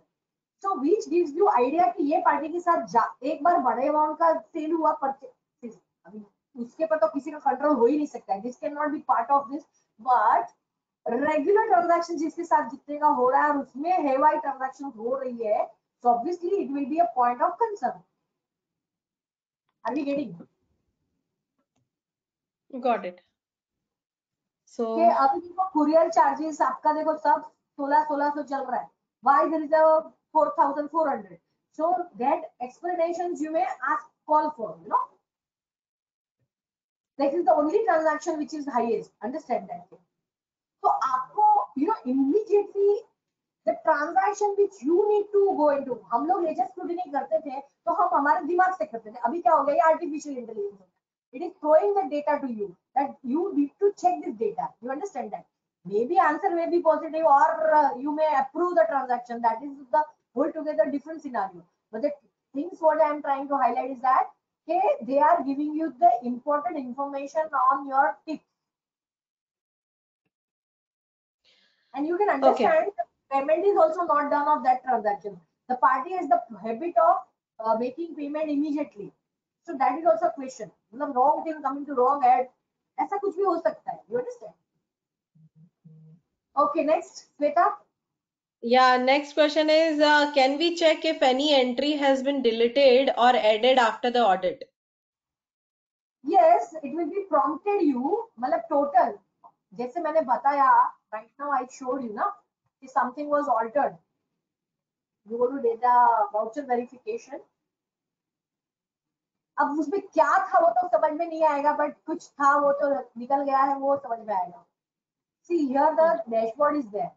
So which gives you idea कि ये पार्टी के साथ एक बार बड़े अमाउंट का सेल हुआ परचेज. अभी उसके पर तो किसी का कंट्रोल हो ही नहीं सकता है. This cannot be part of this, but regular transaction जिसके साथ जितने का हो रहा है और उसमें हेवाई ट्रांजैक्शन हो रही है, so obviously it will be a point of concern. Are we getting? Got it. So okay, अभी देखो courier charges आपका देखो सब 1600 चल रहा है. Why there is a 4,400? So that explanations you may ask call for. You know, that is the only transaction which is highest. Understand that. So आपको immediately the transaction which you need to go into, हम लोग laser scrutiny करते थे तो हम हमारे दिमाग से करते थे. अभी क्या हो गया, ये artificial intelligence. It is throwing the data to you that you need to check this data. You understand that? Maybe answer may be positive or you may approve the transaction. That is the whole together different scenario. But the things what I am trying to highlight is that they are giving you the important information on your tips. And you can understand the payment is also not done of that transaction. The party has the habit of making payment immediately. So that is also a question. The wrong thing coming to wrong ad. ऐसा कुछ भी हो सकता है. You understand? Okay, next, Sweta. Yeah, next question is, can we check if any entry has been deleted or added after the audit? Yes, it will be prompted you. मतलब total. जैसे मैंने बताया, right now I showed you ना कि something was altered. You go to data voucher verification. अब उसमें क्या था वो तो समझ में नहीं आएगा, बट कुछ था वो तो निकल गया है, वो समझ में आएगा. See here the dashboard is there,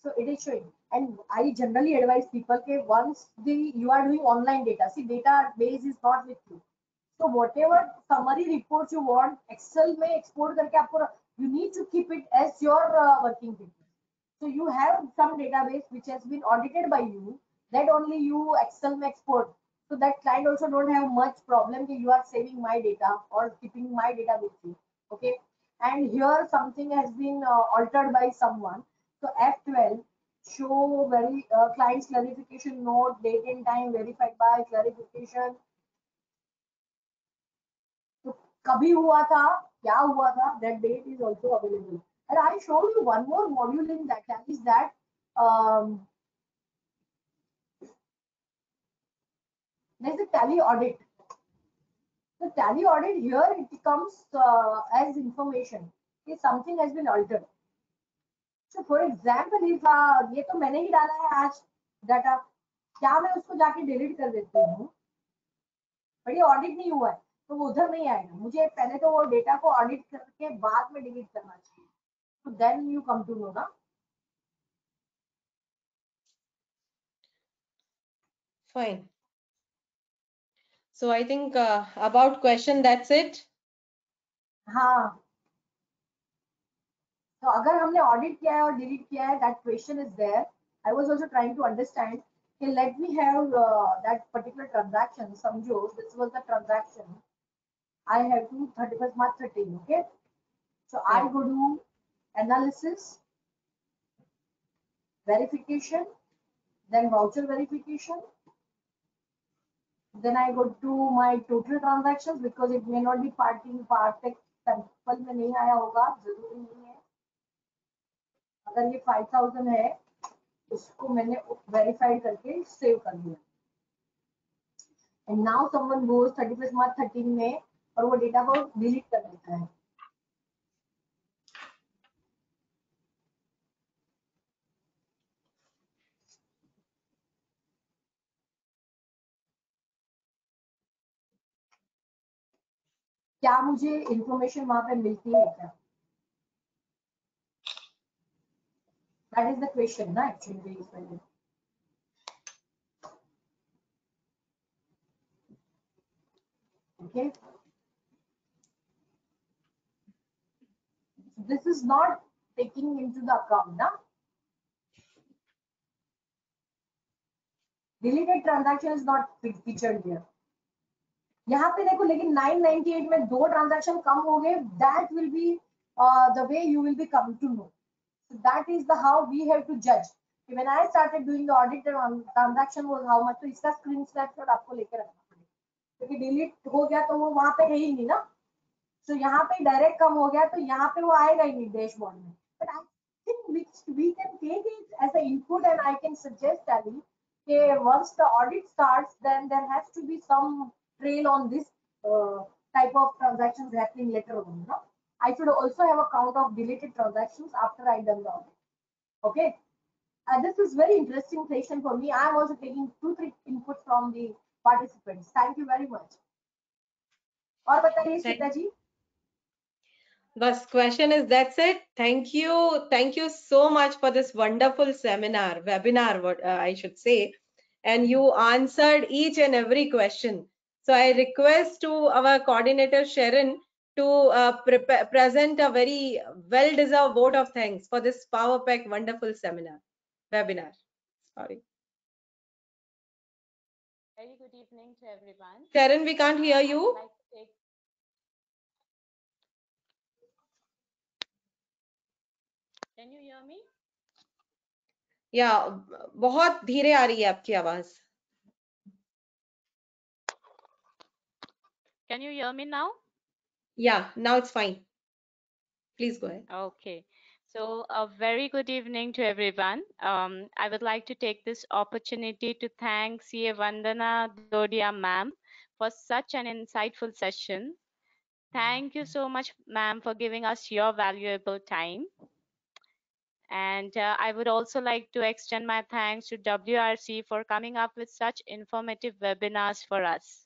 so it is showing. And I generally advise people that once you are doing online data, see database is not with you. So whatever summary reports you want, Excel में export करके आपको, you need to keep it as your working paper. So you have some database which has been audited by you, that only you Excel में export. So that client also don't have much problem that you are saving my data or keeping my data with you. Okay. And here something has been altered by someone. So F12 show very client's clarification note, date and time verified by clarification. कभी हुआ था, क्या हुआ था, that date is also available. And I showed you one more module in that, is that there's a tally audit. The tally audit here, it comes as information if something has been altered. So for example, if ये तो मैंने ही डाला है आज data, क्या मैं उसको जाके डिलीट कर देती हूँ, पर ये ऑडिट नहीं हुआ है तो वो उधर नहीं आएगा. मुझे पहले तो वो डेटा को ऑडिट करके बाद में डिलीट करना चाहिए. So then you come to know ना. Fine. So I think about question, that's it. हाँ. तो अगर हमने ऑडिट किया है और डिलीट किया है, that question is there. I was also trying to understand. Okay, let me have that particular transaction. समझो this was the transaction. I have to 31st March 13. Okay. So I go to analysis, verification, then voucher verification. Then I go to my total transactions because it may not be part sample में नहीं आया होगा, जरूरी नहीं है. अगर ये 5000 है, उसको मैंने वेरीफाइड करके सेव कर दिया. And now someone goes 31st March 13 में और वो डेटा को डिलीट कर देता है. क्या मुझे इंफॉर्मेशन वहां पे मिलती है क्या? That is the question, ना actually. Okay. This is not taking into the account, ना. Deleted transaction is not featured here. यहाँ पे देखो, लेकिन 998 में 2 ट्रांजैक्शन कम हो गए. That will be the way you will be come to know. So that is the how we have to judge. When I started doing the audit, transaction was how much. तो इसका screen snapshot आपको लेके रखना पड़ेगा, क्योंकि delete हो गया तो वो वहां पे है ही नहीं ना. So यहाँ पे डायरेक्ट कम हो गया तो यहाँ पे वो आएगा ही नहीं डैशबोर्ड में. But I think we can take it as an input, and I can suggest Tally, okay, once the audit starts, then there has to be some trail on this type of transactions happening later on. No? I should also have a count of deleted transactions after I done the audit. Okay. This is very interesting session for me. I am also taking 2-3 inputs from the participants. Thank you very much. और बताइए Sita ji. Bas question is that's it. Thank you so much for this wonderful webinar, what I should say, and you answered each and every question. So I request to our coordinator Sharon to present a very well-deserved vote of thanks for this Power Pack wonderful webinar. Sorry. Very good evening to everyone. Sharon, we can't hear you. Can you hear me? Yeah, बहुत धीरे आ रही है आपकी आवाज. Can you hear me now? Yeah, now it's fine. Please go ahead. Okay. So a very good evening to everyone. I would like to take this opportunity to thank CA Vandana Dodhia ma'am for such an insightful session. Thank you so much, ma'am, for giving us your valuable time. And I would also like to extend my thanks to WRC for coming up with such informative webinars for us.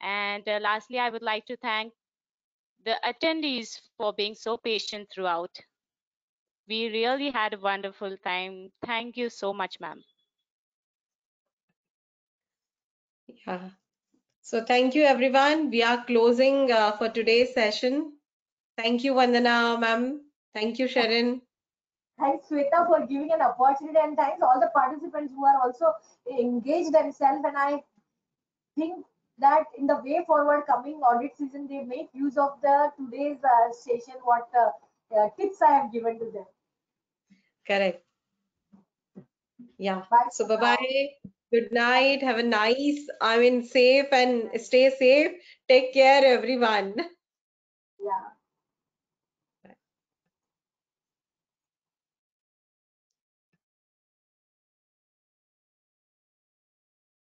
And lastly, I would like to thank the attendees for being so patient throughout. We really had a wonderful time. Thank you so much, ma'am. Yeah. So thank you, everyone. We are closing for today's session. Thank you, Vandana ma'am. Thank you, Sharon. Thanks, Sweta, for giving an opportunity, and thanks all the participants who are also engaged themselves. And I think that in the way forward coming audit season, they make use of the today's session, what tips I have given to them. Correct. Yeah. Bye So for now. bye-bye. Good night. Have a nice, safe and stay safe. Take care, everyone.